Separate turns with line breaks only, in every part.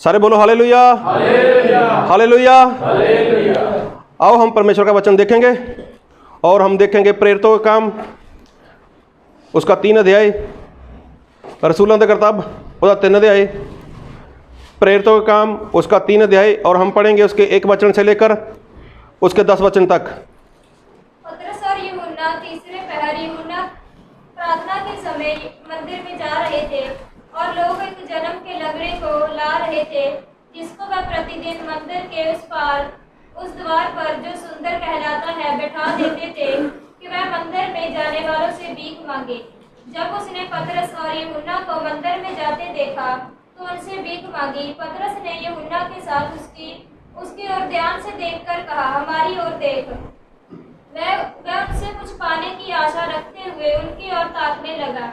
सारे बोलो hallelujah, hallelujah. आओ हम परमेश्वर का वचन देखेंगे और हम देखेंगे प्रेरितों का काम उसका 3 अध्याय, रसूलों के करतब उसका 3 अध्याय, प्रेरितों का काम उसका 3 अध्याय, और हम पढ़ेंगे उसके 1 वचन से लेकर उसके 10 वचन तक।
पतरस और यूहन्ना तीसरे पहर यूहन्ना प्रार्थना के समय मंदिर में जा रहे थे और लोग एक जन्म के लंगड़े को ला रहे थे, जिसको वह प्रतिदिन मंदिर के उस पार उस द्वार पर जो सुंदर कहलाता है बैठा देते थे कि वह मंदिर में जाने वालों से भीख मांगे। जब उसने पतरस और यूहन्ना को मंदिर में जाते देखा तो उनसे भीख मांगी। पतरस ने यूहन्ना के साथ उसकी ओर ध्यान से देखकर कहा, हमारी ओर देख। वह उनसे कुछ पाने की आशा रखते हुए उनकी ओर ताकने लगा।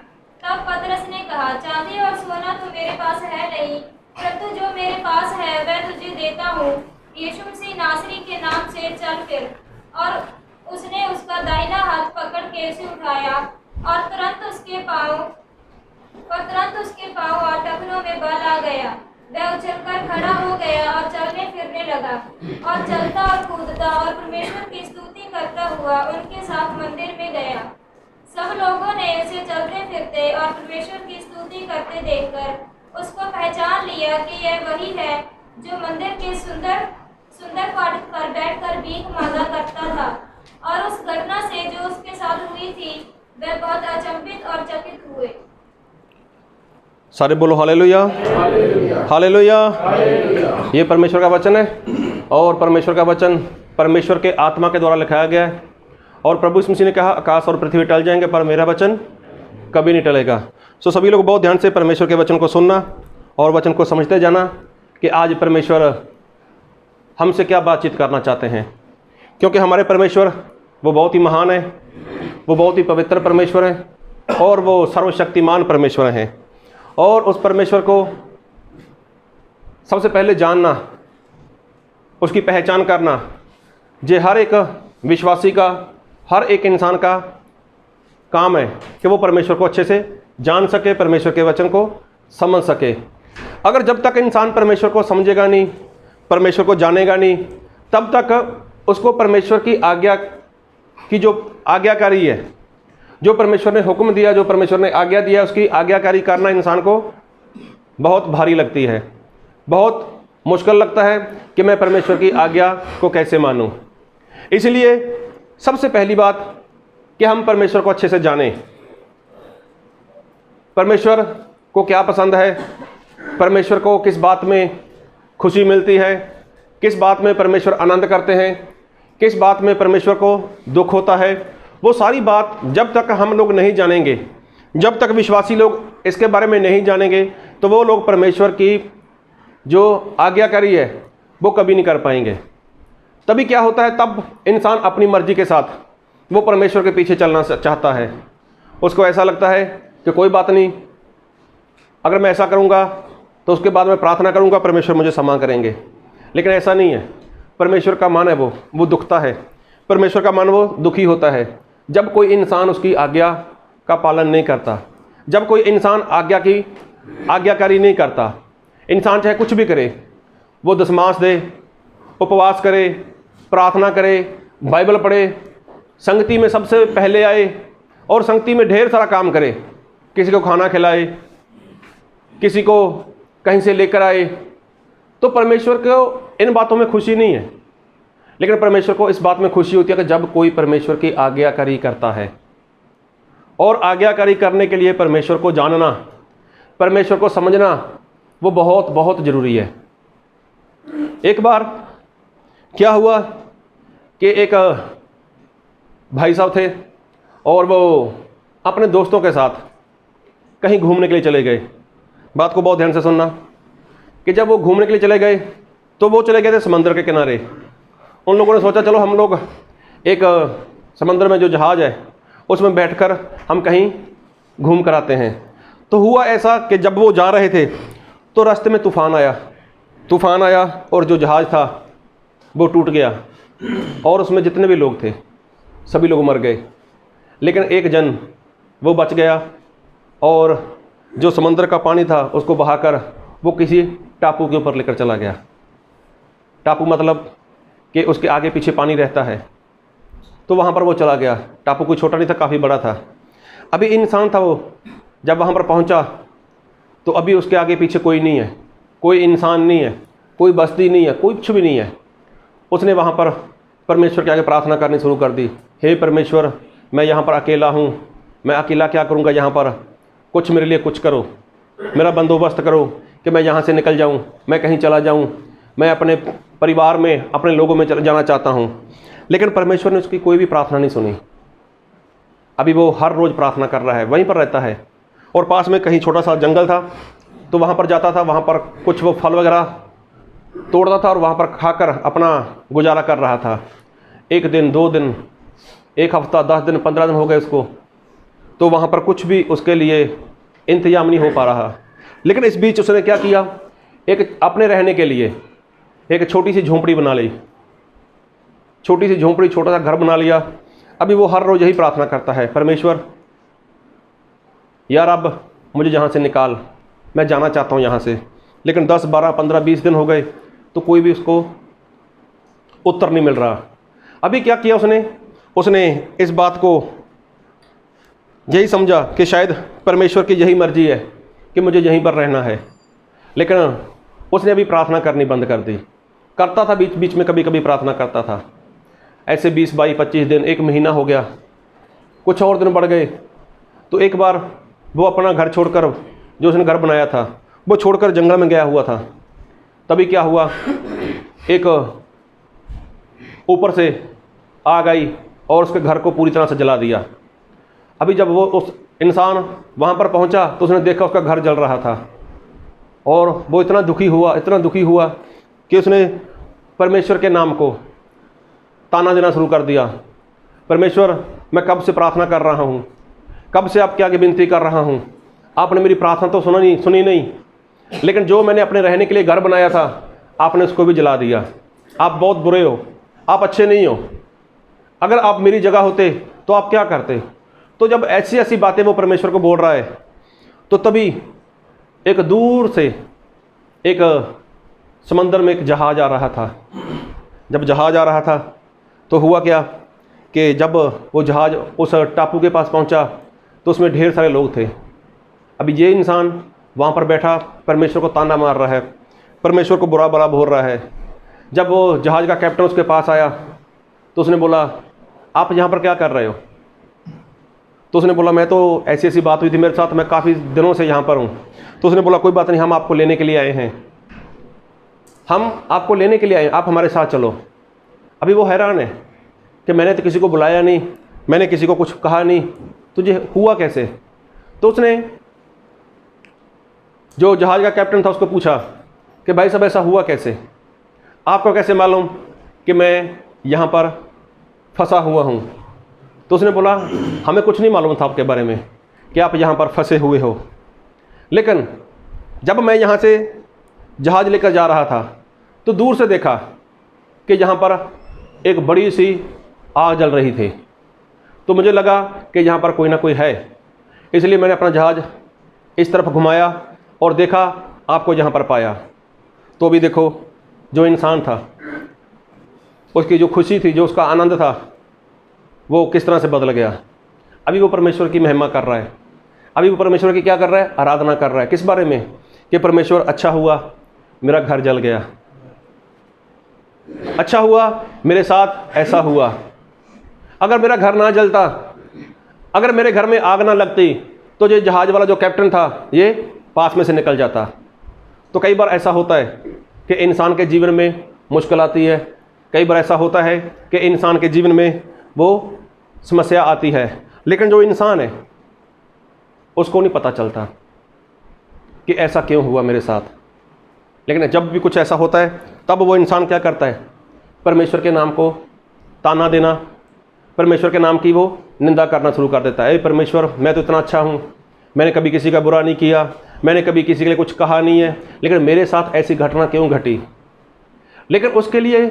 तब पतरस ने कहा, चांदी और सोना तो मेरे पास है नहीं, परंतु जो मेरे पास है वह तुझे देता हूँ। यीशु मसीह नासरी के नाम से चल फिर। और उसने उसका दाहिना हाथ पकड़ के उसे उठाया और तुरंत उसके पांव और टखनों में बल आ गया। वह उछलकर खड़ा हो गया और चलने फिरने लगा और चलता और कूदता और परमेश्वर की स्तुति करता हुआ उनके साथ मंदिर में गया। सब लोगों ने उसे चलते फिरते और परमेश्वर की स्तुति करते देखकर उसको पहचान लिया कि यह वही है जो मंदिर के सुंदर फाटक पर बैठकर भीख मांगा करता था। और उस घटना से जो उसके साथ हुई थी वह बहुत अचंभित और चकित हुए।
सारे बोलो हालेलुया, हालेलुया। ये परमेश्वर का वचन है और परमेश्वर का वचन परमेश्वर के आत्मा के द्वारा लिखाया गया है। और प्रभु यीशु मसीह ने कहा, आकाश और पृथ्वी टल जाएंगे पर मेरा वचन कभी नहीं टलेगा। सो सभी लोग बहुत ध्यान से परमेश्वर के वचन को सुनना और वचन को समझते जाना कि आज परमेश्वर हमसे क्या बातचीत करना चाहते हैं, क्योंकि हमारे परमेश्वर वो बहुत ही महान है, वो बहुत ही पवित्र परमेश्वर है और वो सर्वशक्तिमान परमेश्वर हैं। और उस परमेश्वर को सबसे पहले जानना, उसकी पहचान करना, ये हर एक विश्वासी का, हर एक इंसान का काम है कि वो परमेश्वर को अच्छे से जान सके, परमेश्वर के वचन को समझ सके। अगर जब तक इंसान परमेश्वर को समझेगा नहीं, परमेश्वर को जानेगा नहीं, तब तक उसको परमेश्वर की आज्ञा की जो आज्ञाकारी है, जो परमेश्वर ने हुक्म दिया, जो परमेश्वर ने आज्ञा दिया, उसकी आज्ञाकारी करना इंसान को बहुत भारी लगती है, बहुत मुश्किल लगता है कि मैं परमेश्वर की आज्ञा को कैसे मानूं। इसलिए सबसे पहली बात कि हम परमेश्वर को अच्छे से जानें। परमेश्वर को क्या पसंद है, परमेश्वर को किस बात में खुशी मिलती है, किस बात में परमेश्वर आनंद करते हैं, किस बात में परमेश्वर को दुख होता है, वो सारी बात जब तक हम लोग नहीं जानेंगे, जब तक विश्वासी लोग इसके बारे में नहीं जानेंगे, तो वो लोग परमेश्वर की जो आज्ञाकारी है वो कभी नहीं कर पाएंगे। तभी क्या होता है, तब इंसान अपनी मर्जी के साथ वो परमेश्वर के पीछे चलना चाहता है। उसको ऐसा लगता है कि कोई बात नहीं, अगर मैं ऐसा करूँगा तो उसके बाद मैं प्रार्थना करूँगा, परमेश्वर मुझे क्षमा करेंगे। लेकिन ऐसा नहीं है। परमेश्वर का मन है वो दुखता है, परमेश्वर का मन वो दुखी होता है जब कोई इंसान उसकी आज्ञा का पालन नहीं करता, जब कोई इंसान आज्ञा की आज्ञाकारी नहीं करता। इंसान चाहे कुछ भी करे, वो दशमांश दे, उपवास करे, प्रार्थना करे, बाइबल पढ़े, संगति में सबसे पहले आए और संगति में ढेर सारा काम करे, किसी को खाना खिलाए, किसी को कहीं से लेकर आए, तो परमेश्वर को इन बातों में खुशी नहीं है। लेकिन परमेश्वर को इस बात में खुशी होती है कि जब कोई परमेश्वर की आज्ञाकारी करता है। और आज्ञाकारी करने के लिए परमेश्वर को जानना, परमेश्वर को समझना वो बहुत बहुत ज़रूरी है। एक बार क्या हुआ कि एक भाई साहब थे और वो अपने दोस्तों के साथ कहीं घूमने के लिए चले गए। बात को बहुत ध्यान से सुनना कि जब वो घूमने के लिए चले गए तो वो चले गए थे समंदर के किनारे। उन लोगों ने सोचा चलो हम लोग एक समंदर में जो जहाज़ है उसमें बैठकर हम कहीं घूम कर आते हैं। तो हुआ ऐसा कि जब वो जा रहे थे तो रास्ते में तूफ़ान आया और जो जहाज़ था वो टूट गया और उसमें जितने भी लोग थे सभी लोग मर गए। लेकिन एक जन वो बच गया और जो समंदर का पानी था उसको बहाकर वो किसी टापू के ऊपर लेकर चला गया। टापू मतलब कि उसके आगे पीछे पानी रहता है, तो वहाँ पर वो चला गया। टापू कोई छोटा नहीं था, काफ़ी बड़ा था। अभी इंसान था वो, जब वहाँ पर पहुँचा तो अभी उसके आगे पीछे कोई नहीं है, कोई इंसान नहीं है, कोई बस्ती नहीं है, कुछ भी नहीं है। उसने वहाँ पर परमेश्वर के आगे प्रार्थना करनी शुरू कर दी, हे परमेश्वर, मैं यहाँ पर अकेला हूँ, मैं अकेला क्या करूँगा यहाँ पर, कुछ मेरे लिए कुछ करो, मेरा बंदोबस्त करो कि मैं यहाँ से निकल जाऊँ, मैं कहीं चला जाऊँ, मैं अपने परिवार में, अपने लोगों में जाना चाहता हूँ। लेकिन परमेश्वर ने उसकी कोई भी प्रार्थना नहीं सुनी। अभी वो हर रोज़ प्रार्थना कर रहा है, वहीं पर रहता है, और पास में कहीं छोटा सा जंगल था, तो वहाँ पर जाता था, वहाँ पर कुछ वो फल वगैरह तोड़ता था और वहाँ पर खाकर अपना गुजारा कर रहा था। 1 दिन, 2 दिन, 1 हफ्ता, 10 दिन, 15 दिन हो गए उसको, तो वहाँ पर कुछ भी उसके लिए इंतजाम नहीं हो पा रहा। लेकिन इस बीच उसने क्या किया, एक अपने रहने के लिए एक छोटी सी झोंपड़ी बना ली, छोटी सी झोंपड़ी, छोटा सा घर बना लिया। अभी वो हर रोज़ यही प्रार्थना करता है, परमेश्वर यार अब मुझे यहाँ से निकाल, मैं जाना चाहता हूँ यहाँ से। लेकिन 10, 12, 15, 20 दिन हो गए तो कोई भी उसको उत्तर नहीं मिल रहा। अभी क्या किया उसने इस बात को यही समझा कि शायद परमेश्वर की यही मर्जी है कि मुझे यहीं पर रहना है। लेकिन उसने अभी प्रार्थना करनी बंद कर दी। करता था बीच बीच में, कभी कभी प्रार्थना करता था। ऐसे 20, 22, 25 दिन, 1 महीना हो गया, कुछ और दिन बढ़ गए, तो एक बार वो अपना घर छोड़कर, जो उसने घर बनाया था, वो छोड़कर जंगल में गया हुआ था। तभी क्या हुआ, एक ऊपर से आग आई और उसके घर को पूरी तरह से जला दिया। अभी जब वो उस इंसान वहाँ पर पहुँचा तो उसने देखा उसका घर जल रहा था, और वो इतना दुखी हुआ कि उसने परमेश्वर के नाम को ताना देना शुरू कर दिया। परमेश्वर, मैं कब से प्रार्थना कर रहा हूँ, कब से आपके आगे विनती कर रहा हूँ, आपने मेरी प्रार्थना तो सुनी नहीं, लेकिन जो मैंने अपने रहने के लिए घर बनाया था आपने उसको भी जला दिया। आप बहुत बुरे हो, आप अच्छे नहीं हो, अगर आप मेरी जगह होते तो आप क्या करते। तो जब ऐसी ऐसी बातें वो परमेश्वर को बोल रहा है, तो तभी एक दूर से एक समंदर में एक जहाज़ आ रहा था। जब जहाज़ आ रहा था तो हुआ क्या कि जब वो जहाज़ उस टापू के पास पहुंचा तो उसमें ढेर सारे लोग थे। अभी ये इंसान वहाँ पर बैठा परमेश्वर को ताना मार रहा है, परमेश्वर को बुरा भला बोल रहा है। जब वो जहाज़ का कैप्टन उसके पास आया तो उसने बोला, आप यहाँ पर क्या कर रहे हो। तो उसने बोला, मैं तो ऐसी ऐसी बात हुई थी मेरे साथ, मैं काफ़ी दिनों से यहाँ पर हूँ। तो उसने बोला, कोई बात नहीं, हम आपको लेने के लिए आए हैं, हम आपको लेने के लिए आए, आप हमारे साथ चलो। अभी वो हैरान है कि मैंने तो किसी को बुलाया नहीं, मैंने किसी को कुछ कहा नहीं, तुझे हुआ कैसे। तो उसने जो जहाज़ का कैप्टन था उसको पूछा कि भाई साहब ऐसा हुआ कैसे, आपको कैसे मालूम कि मैं यहाँ पर फंसा हुआ हूँ। तो उसने बोला, हमें कुछ नहीं मालूम था आपके बारे में कि आप यहाँ पर फंसे हुए हो, लेकिन जब मैं यहाँ से जहाज़ लेकर जा रहा था तो दूर से देखा कि यहाँ पर एक बड़ी सी आग जल रही थी, तो मुझे लगा कि यहाँ पर कोई ना कोई है, इसलिए मैंने अपना जहाज़ इस तरफ घुमाया और देखा, आपको यहाँ पर पाया। तो भी देखो, जो इंसान था उसकी जो खुशी थी, जो उसका आनंद था, वो किस तरह से बदल गया। अभी वो परमेश्वर की महिमा कर रहा है, अभी वो परमेश्वर की क्या कर रहा है, आराधना कर रहा है। किस बारे में, कि परमेश्वर अच्छा हुआ मेरा घर जल गया, अच्छा हुआ मेरे साथ ऐसा हुआ। अगर मेरा घर ना जलता, अगर मेरे घर में आग ना लगती, तो ये जहाज़ वाला जो कैप्टन था ये पास में से निकल जाता। तो कई बार ऐसा होता है कि इंसान के जीवन में मुश्किल आती है, कई बार ऐसा होता है कि इंसान के जीवन में वो समस्या आती है, लेकिन जो इंसान है उसको नहीं पता चलता कि ऐसा क्यों हुआ मेरे साथ। लेकिन जब भी कुछ ऐसा होता है तब वो इंसान क्या करता है, परमेश्वर के नाम को ताना देना, परमेश्वर के नाम की वो निंदा करना शुरू कर देता है। परमेश्वर, मैं तो इतना अच्छा हूँ, मैंने कभी किसी का बुरा नहीं किया, मैंने कभी किसी के लिए कुछ कहा नहीं है, लेकिन मेरे साथ ऐसी घटना क्यों घटी। लेकिन उसके लिए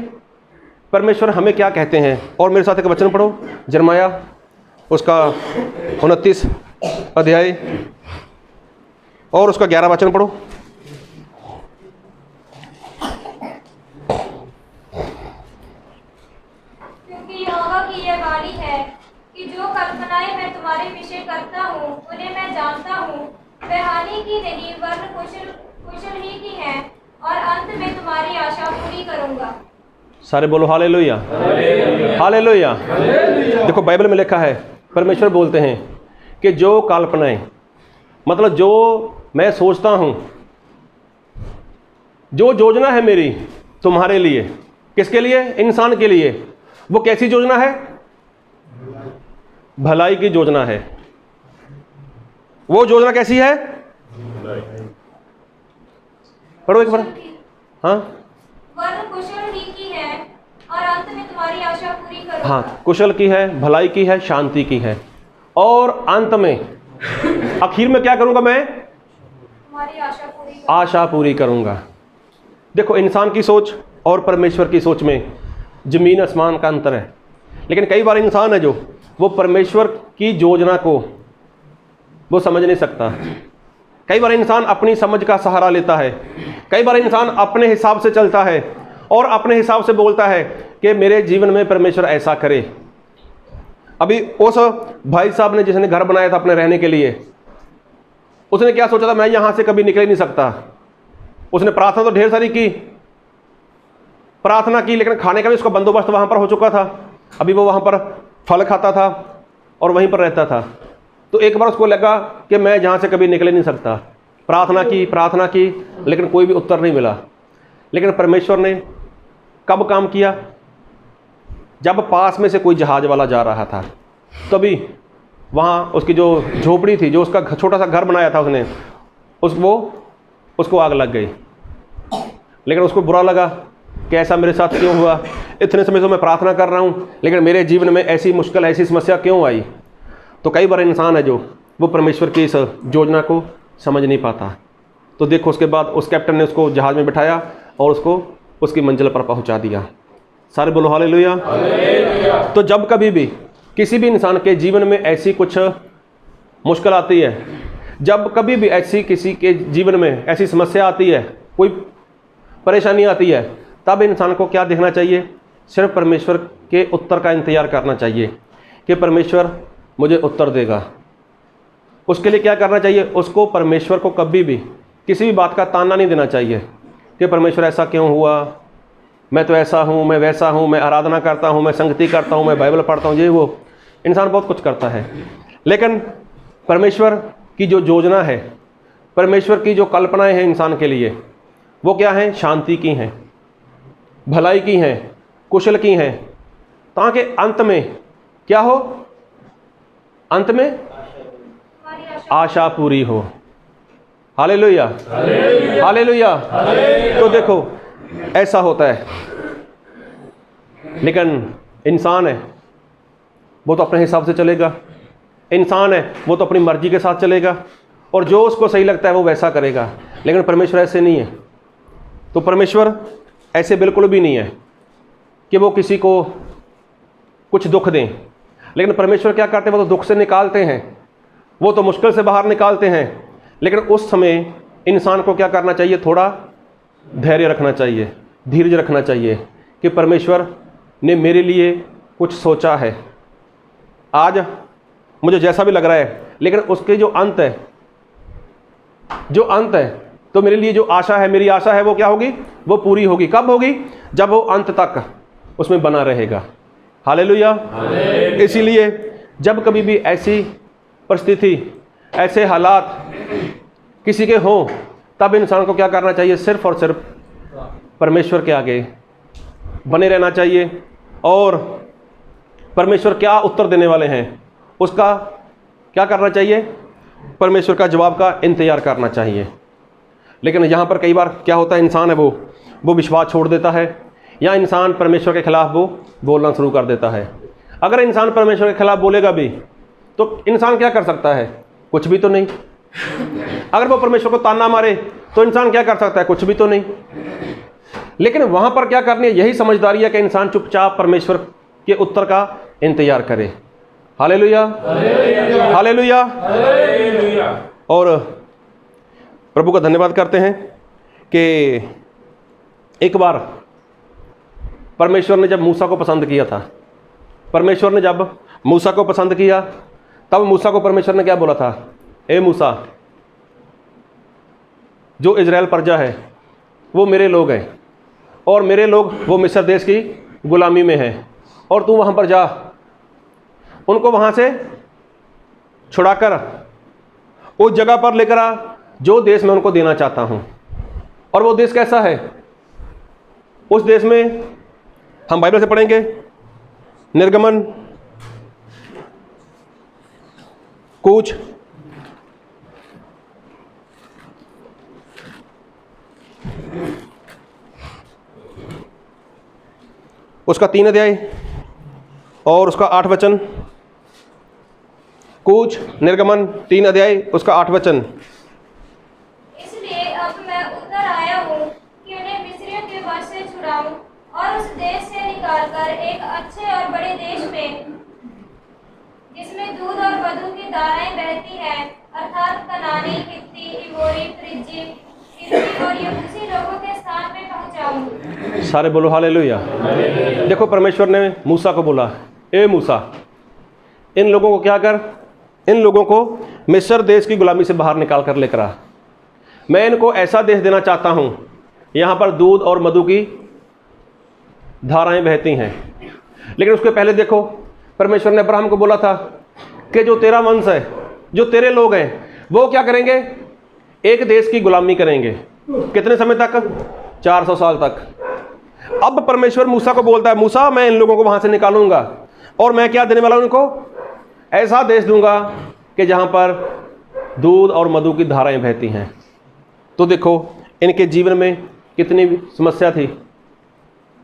परमेश्वर हमें क्या कहते हैं। और मेरे साथ एक वचन पढ़ो, यिर्मयाह उसका 29 अध्याय और उसका 11 वचन पढ़ो।
वे हानि की नहीं वरन कुशल ही की है, और अंत में तुम्हारी आशा पूरी करूंगा।
सारे बोलो हालेलुया, हालेलुया। देखो बाइबल में लिखा है, परमेश्वर बोलते हैं कि जो कल्पनाएं, मतलब जो मैं सोचता हूं, जो योजना है मेरी तुम्हारे लिए, किसके लिए? इंसान के लिए। वो कैसी योजना है? भलाई की योजना है। वो योजना कैसी है? पढ़ो एक बार। हाँ,
वरन कुशल ही की है, और अंत में तुम्हारी आशा पूरी करूंगा।
हाँ, कुशल की है, भलाई की है, शांति की है, और अंत में, आखिर में क्या करूंगा मैं?
तुम्हारी आशा
आशा पूरी करूंगा। देखो, इंसान की सोच और परमेश्वर की सोच में जमीन आसमान का अंतर है। लेकिन कई बार इंसान है जो वो परमेश्वर की योजना को वो समझ नहीं सकता। कई बार इंसान अपनी समझ का सहारा लेता है, कई बार इंसान अपने हिसाब से चलता है और अपने हिसाब से बोलता है कि मेरे जीवन में परमेश्वर ऐसा करे। अभी उस भाई साहब ने जिसने घर बनाया था अपने रहने के लिए, उसने क्या सोचा था? मैं यहां से कभी निकल ही नहीं सकता। उसने प्रार्थना तो ढेर सारी की, प्रार्थना की, लेकिन खाने का भी उसका बंदोबस्त वहां पर हो चुका था। अभी वो वहां पर फल खाता था और वहीं पर रहता था। तो एक बार उसको लगा कि मैं यहाँ से कभी निकल नहीं सकता। प्रार्थना की, लेकिन कोई भी उत्तर नहीं मिला। लेकिन परमेश्वर ने कब काम किया? जब पास में से कोई जहाज वाला जा रहा था, तभी वहाँ उसकी जो झोपड़ी थी, जो उसका छोटा सा घर बनाया था उसने, उसको आग लग गई। लेकिन उसको बुरा लगा कि ऐसा मेरे साथ क्यों हुआ? इतने समय से मैं प्रार्थना कर रहा हूँ, लेकिन मेरे जीवन में ऐसी मुश्किल, ऐसी समस्या क्यों आई? तो कई बार इंसान है जो वो परमेश्वर की इस योजना को समझ नहीं पाता। तो देखो, उसके बाद उस कैप्टन ने उसको जहाज़ में बिठाया और उसको उसकी मंजिल पर पहुंचा दिया। सारे बोलो हालेलुया। तो जब कभी भी किसी भी इंसान के जीवन में ऐसी कुछ मुश्किल आती है, जब कभी भी ऐसी किसी के जीवन में ऐसी समस्या आती है, कोई परेशानी आती है, तब इंसान को क्या देखना चाहिए? सिर्फ परमेश्वर के उत्तर का इंतज़ार करना चाहिए कि परमेश्वर मुझे उत्तर देगा। उसके लिए क्या करना चाहिए? उसको परमेश्वर को कभी भी किसी भी बात का ताना नहीं देना चाहिए कि परमेश्वर ऐसा क्यों हुआ, मैं तो ऐसा हूँ, मैं वैसा हूँ, मैं आराधना करता हूँ, मैं संगति करता हूँ, मैं बाइबल पढ़ता हूँ, ये वो। इंसान बहुत कुछ करता है, लेकिन परमेश्वर की जो योजना है, परमेश्वर की जो कल्पनाएं हैं इंसान के लिए, वो क्या हैं? शांति की हैं, भलाई की हैं, कुशल की हैं, ताकि अंत में क्या हो? अंत में आशा पूरी हो। Hallelujah, hallelujah. तो देखो, ऐसा होता है। लेकिन इंसान है वो तो अपने हिसाब से चलेगा, इंसान है वो तो अपनी मर्जी के साथ चलेगा, और जो उसको सही लगता है वो वैसा करेगा। लेकिन परमेश्वर ऐसे नहीं है। तो परमेश्वर ऐसे बिल्कुल भी नहीं है कि वो किसी को कुछ दुख दें। लेकिन परमेश्वर क्या करते हैं? वो तो दुख से निकालते हैं, वो तो मुश्किल से बाहर निकालते हैं। लेकिन उस समय इंसान को क्या करना चाहिए? थोड़ा धैर्य रखना चाहिए, धीरज रखना चाहिए कि परमेश्वर ने मेरे लिए कुछ सोचा है। आज मुझे जैसा भी लग रहा है, लेकिन उसके जो अंत है, तो मेरे लिए जो आशा है, मेरी आशा है, वो क्या होगी? वो पूरी होगी। कब होगी? जब वो अंत तक उसमें बना रहेगा। हालेलुया। इसीलिए जब कभी भी ऐसी परिस्थिति, ऐसे हालात किसी के हों, तब इंसान को क्या करना चाहिए? सिर्फ और सिर्फ परमेश्वर के आगे बने रहना चाहिए, और परमेश्वर क्या उत्तर देने वाले हैं उसका क्या करना चाहिए? परमेश्वर का जवाब का इंतज़ार करना चाहिए। लेकिन यहाँ पर कई बार क्या होता है, इंसान है वो विश्वास छोड़ देता है, या इंसान परमेश्वर के खिलाफ वो बोलना शुरू कर देता है। अगर इंसान परमेश्वर के खिलाफ बोलेगा भी तो इंसान क्या कर सकता है? कुछ भी तो नहीं। अगर वो परमेश्वर को ताना मारे तो इंसान क्या कर सकता है? कुछ भी तो नहीं। लेकिन वहाँ पर क्या करनी है? यही समझदारी है कि इंसान चुपचाप परमेश्वर के उत्तर का इंतजार करे। Hallelujah, hallelujah. और प्रभु का धन्यवाद करते हैं कि एक बार परमेश्वर ने जब मूसा को पसंद किया था, परमेश्वर ने जब मूसा को पसंद किया, तब मूसा को परमेश्वर ने क्या बोला था? ए मूसा, जो इजराइल प्रजा है वो मेरे लोग हैं, और मेरे लोग वो मिस्र देश की गुलामी में हैं, और तू वहाँ पर जा, उनको वहाँ से छुड़ाकर उस जगह पर लेकर आ जो देश मैं उनको देना चाहता हूँ। और वो देश कैसा है? उस देश में हम बाइबल से पढ़ेंगे, निर्गमन, कूच, उसका 3 अध्याय और उसका 8 वचन। कूच, निर्गमन 3 अध्याय उसका 8 वचन।
इसलिए अब मैं उतर आया हूँ कि उन्हें मिस्रियों के वश से छुड़ाऊं और उस देश से निकालकर एक अच्छे और बड़े देश में, जिसमें दूध और मधु की धाराएं बहती हैं, अर्थात कनानी, हित्ती, इमोरी, फ्रिज्जी, हिब्बी और यबूसी लोगों के स्थान में पहुंचाऊं।
सारे बोलो हालेलुया। देखो, परमेश्वर ने मूसा को बोला, ए मूसा, इन लोगों को क्या कर, इन लोगों को मिस्र देश की गुलामी से बाहर निकाल कर लेकर आ। मैं इनको ऐसा देश देना चाहता हूँ यहाँ पर दूध और मधु की धाराएं बहती हैं। लेकिन उसके पहले देखो, परमेश्वर ने अब्राहम को बोला था कि जो तेरा वंश है, जो तेरे लोग हैं, वो क्या करेंगे? एक देश की गुलामी करेंगे। कितने समय तक? 400 साल तक। अब परमेश्वर मूसा को बोलता है, मूसा, मैं इन लोगों को वहाँ से निकालूंगा और मैं क्या देने वाला हूँ उनको? ऐसा देश दूंगा कि जहाँ पर दूध और मधु की धाराएं बहती हैं। तो देखो, इनके जीवन में कितनी समस्या थी,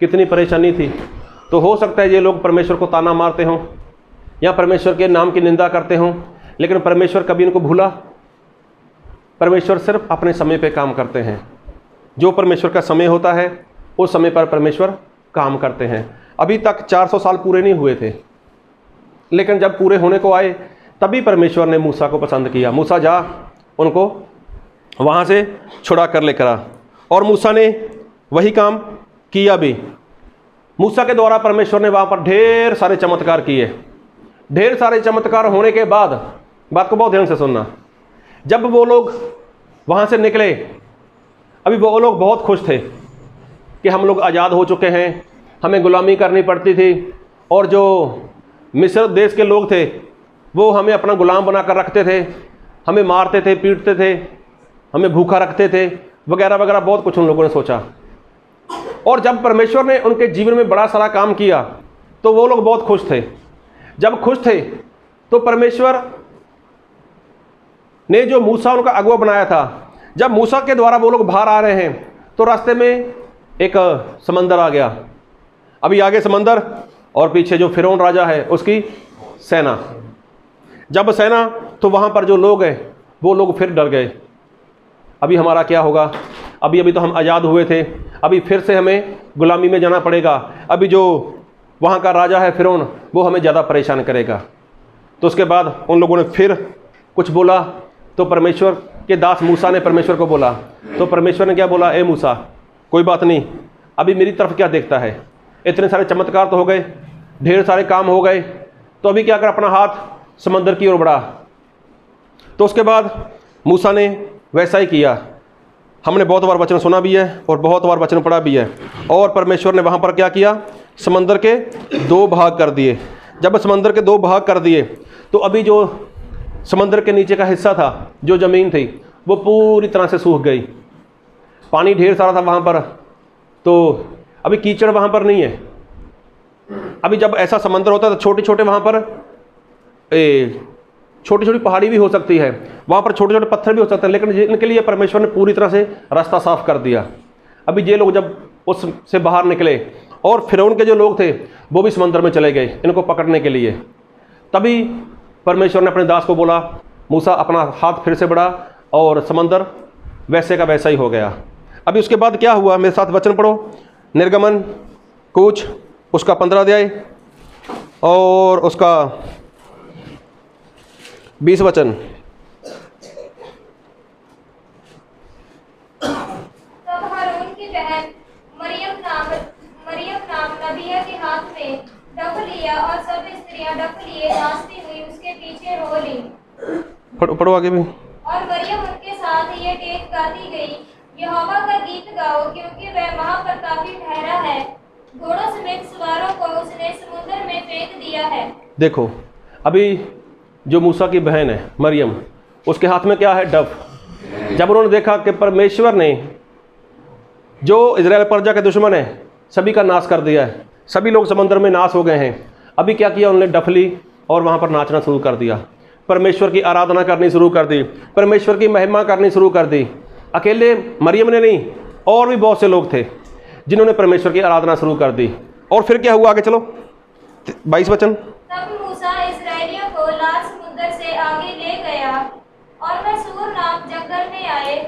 कितनी परेशानी थी। तो हो सकता है ये लोग परमेश्वर को ताना मारते हों या परमेश्वर के नाम की निंदा करते हों, लेकिन परमेश्वर कभी इनको भूला? परमेश्वर सिर्फ अपने समय पे काम करते हैं। जो परमेश्वर का समय होता है उस समय पर परमेश्वर काम करते हैं। अभी तक 400 साल पूरे नहीं हुए थे, लेकिन जब पूरे होने को आए तभी परमेश्वर ने मूसा को पसंद किया। मूसा जा, उनको वहाँ से छुड़ा कर लेकर आ। और मूसा ने वही काम किया भी। मूसा के द्वारा परमेश्वर ने वहाँ पर ढेर सारे चमत्कार किए। ढेर सारे चमत्कार होने के बाद, बात को बहुत ध्यान से सुनना, जब वो लोग वहाँ से निकले, अभी वो लोग बहुत खुश थे कि हम लोग आज़ाद हो चुके हैं, हमें गुलामी करनी पड़ती थी, और जो मिस्र देश के लोग थे वो हमें अपना गुलाम बना कर रखते थे, हमें मारते थे, पीटते थे, हमें भूखा रखते थे, वगैरह वगैरह बहुत कुछ उन लोगों ने सोचा। और जब परमेश्वर ने उनके जीवन में बड़ा सारा काम किया तो वो लोग बहुत खुश थे। जब खुश थे तो परमेश्वर ने जो मूसा उनका अगुवा बनाया था, जब मूसा के द्वारा वो लोग बाहर आ रहे हैं तो रास्ते में एक समंदर आ गया। अभी आगे समंदर और पीछे जो फिरौन राजा है उसकी सेना। जब सेना, तो वहाँ पर जो लोग हैं वो लोग फिर डर गए। अभी हमारा क्या होगा? अभी तो हम आज़ाद हुए थे, अभी फिर से हमें गुलामी में जाना पड़ेगा। अभी जो वहाँ का राजा है फिरौन, वो हमें ज़्यादा परेशान करेगा। तो उसके बाद उन लोगों ने फिर कुछ बोला, तो परमेश्वर के दास मूसा ने परमेश्वर को बोला। तो परमेश्वर ने क्या बोला? ए मूसा, कोई बात नहीं, अभी मेरी तरफ क्या देखता है? इतने सारे चमत्कार तो हो गए, ढेर सारे काम हो गए, तो अभी क्या कर, अपना हाथ समंदर की ओर बढ़ा। तो उसके बाद मूसा ने वैसा ही किया। हमने बहुत बार वचन सुना भी है और बहुत बार वचन पढ़ा भी है। और परमेश्वर ने वहाँ पर क्या किया? समंदर के 2 भाग कर दिए। जब समंदर के 2 भाग कर दिए तो अभी जो समंदर के नीचे का हिस्सा था, जो ज़मीन थी, वो पूरी तरह से सूख गई। पानी ढेर सारा था वहाँ पर, तो अभी कीचड़ वहाँ पर नहीं है। अभी जब ऐसा समंदर होता है तो छोटे छोटे वहाँ पर छोटी छोटी पहाड़ी भी हो सकती है, वहाँ पर छोटे छोटे पत्थर भी हो सकते हैं, लेकिन इनके लिए परमेश्वर ने पूरी तरह से रास्ता साफ कर दिया। अभी ये लोग जब उससे बाहर निकले और फिरौन के जो लोग थे वो भी समंदर में चले गए इनको पकड़ने के लिए, तभी परमेश्वर ने अपने दास को बोला, मूसा अपना हाथ फिर से बढ़ा, और समंदर वैसे का वैसा ही हो गया। अभी उसके बाद क्या हुआ? मेरे साथ वचन पढ़ो, निर्गमन कूच उसका 15 अध्याय और उसका 20 वचन।
तब हारून की बहन मरियम नाम नबिया के हाथ में डफ लिया और सब स्त्रियां डफ लिए नाचती हुई उसके पीछे हो ली।
पढ़ो आगे भी।
और मरियम उनके साथ ये टेक गाती गई, यहोवा का गीत गाओ, क्योंकि वह महाप्रतापी ठहरा है। घोड़ों समेत सवारों को उसने समुद्र में फेंक दिया है।
देखो, अभी जो मूसा की बहन है मरियम, उसके हाथ में क्या है? डफ। जब उन्होंने देखा कि परमेश्वर ने जो इजराइल प्रजा के दुश्मन है सभी का नाश कर दिया है, सभी लोग समुद्र में नाश हो गए हैं, अभी क्या किया उन्होंने? डफ ली और वहाँ पर नाचना शुरू कर दिया, परमेश्वर की आराधना करनी शुरू कर दी, परमेश्वर की महिमा करनी शुरू कर दी। अकेले मरियम ने नहीं, और भी बहुत से लोग थे जिन्होंने परमेश्वर की आराधना शुरू कर दी। और फिर क्या हुआ? आगे चलो, 22 वचन।
तब मूसा इस्राएलियों को लाल समुद्र से आगे ले गया और वह सूर नाम जंगल में आए,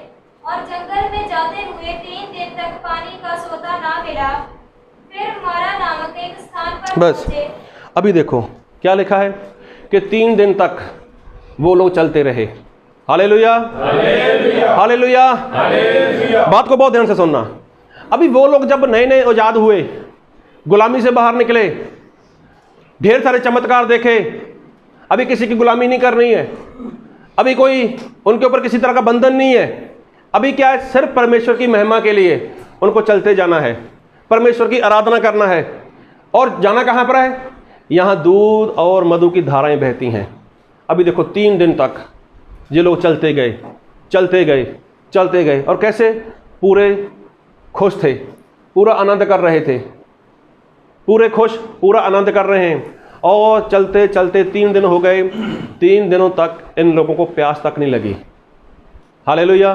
और जंगल में जाते हुए 3 दिन तक पानी का सोता ना मिला। फिर मारा नामक एक स्थान पर
बस
पहुंचे।
अभी देखो क्या लिखा है कि 3 दिन तक वो लोग चलते रहे। Hallelujah, hallelujah. बात को बहुत ध्यान से सुनना। अभी वो लोग जब नए नए आजाद हुए, गुलामी से बाहर निकले, ढेर सारे चमत्कार देखे, अभी किसी की गुलामी नहीं करनी है, अभी कोई उनके ऊपर किसी तरह का बंधन नहीं है। अभी क्या है? सिर्फ परमेश्वर की महिमा के लिए उनको चलते जाना है, परमेश्वर की आराधना करना है। और जाना कहाँ पर है? यहाँ दूध और मधु की धाराएं बहती हैं। अभी देखो 3 दिन तक ये लोग चलते गए, चलते गए, चलते गए, और कैसे? पूरे खुश थे, पूरा आनंद कर रहे थे, पूरे खुश, पूरा आनंद कर रहे हैं। और चलते चलते 3 दिन हो गए, 3 दिनों तक इन लोगों को प्यास तक नहीं लगी। हालेलुया,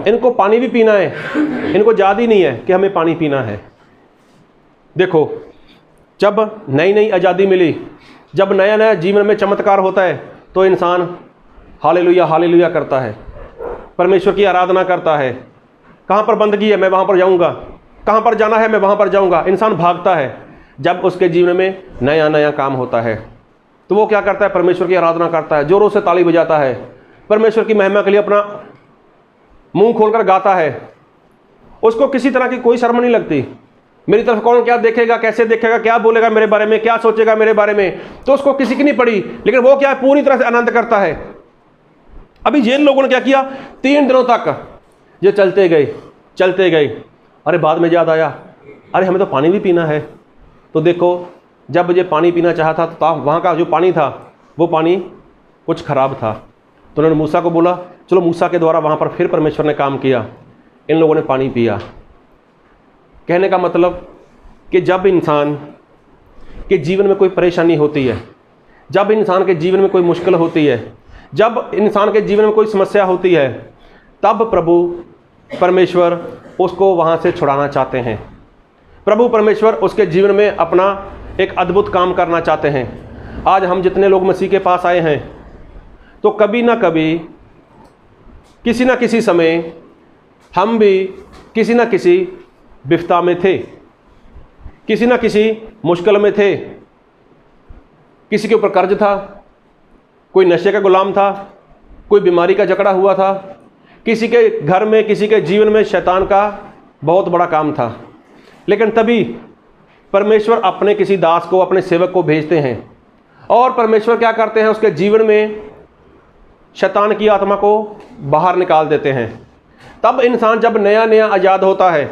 इनको पानी भी पीना है, इनको याद ही नहीं है कि हमें पानी पीना है। देखो, जब नई नई आज़ादी मिली, जब नया नया जीवन में चमत्कार होता है, तो इंसान हालेलुया हालेलुया करता है, परमेश्वर की आराधना करता है। कहाँ पर बंदगी है, मैं वहाँ पर जाऊँगा, कहाँ पर जाना है, मैं वहाँ पर जाऊँगा। इंसान भागता है। जब उसके जीवन में नया नया काम होता है तो वो क्या करता है? परमेश्वर की आराधना करता है, जोरों से ताली बजाता है, परमेश्वर की महिमा के लिए अपना मुंह खोलकर गाता है। उसको किसी तरह की कोई शर्म नहीं लगती। मेरी तरफ कौन क्या देखेगा, कैसे देखेगा, क्या बोलेगा मेरे बारे में, क्या सोचेगा मेरे बारे में, तो उसको किसी की नहीं पड़ी। लेकिन वो क्या है? पूरी तरह से आनंद करता है। अभी जिन लोगों ने क्या किया? 3 दिनों तक ये चलते गए, चलते गए। अरे बाद में याद आया, अरे हमें तो पानी भी पीना है। तो देखो, जब ये पानी पीना चाहा था तो वहाँ का जो पानी था वो पानी कुछ खराब था। तो उन्होंने मूसा को बोला, चलो मूसा के द्वारा वहाँ पर फिर परमेश्वर ने काम किया, इन लोगों ने पानी पिया। कहने का मतलब कि जब इंसान के जीवन में कोई परेशानी होती है, जब इंसान के जीवन में कोई मुश्किल होती है, जब इंसान के जीवन में कोई समस्या होती है, तब प्रभु परमेश्वर उसको वहाँ से छुड़ाना चाहते हैं। प्रभु परमेश्वर उसके जीवन में अपना एक अद्भुत काम करना चाहते हैं। आज हम जितने लोग मसीह के पास आए हैं, तो कभी ना कभी, किसी ना किसी समय हम भी किसी ना किसी विपदा में थे, किसी ना किसी मुश्किल में थे। किसी के ऊपर कर्ज था, कोई नशे का गुलाम था, कोई बीमारी का जकड़ा हुआ था, किसी के घर में, किसी के जीवन में शैतान का बहुत बड़ा काम था। लेकिन तभी परमेश्वर अपने किसी दास को, अपने सेवक को भेजते हैं, और परमेश्वर क्या करते हैं? उसके जीवन में शैतान की आत्मा को बाहर निकाल देते हैं। तब इंसान जब नया नया आज़ाद होता है,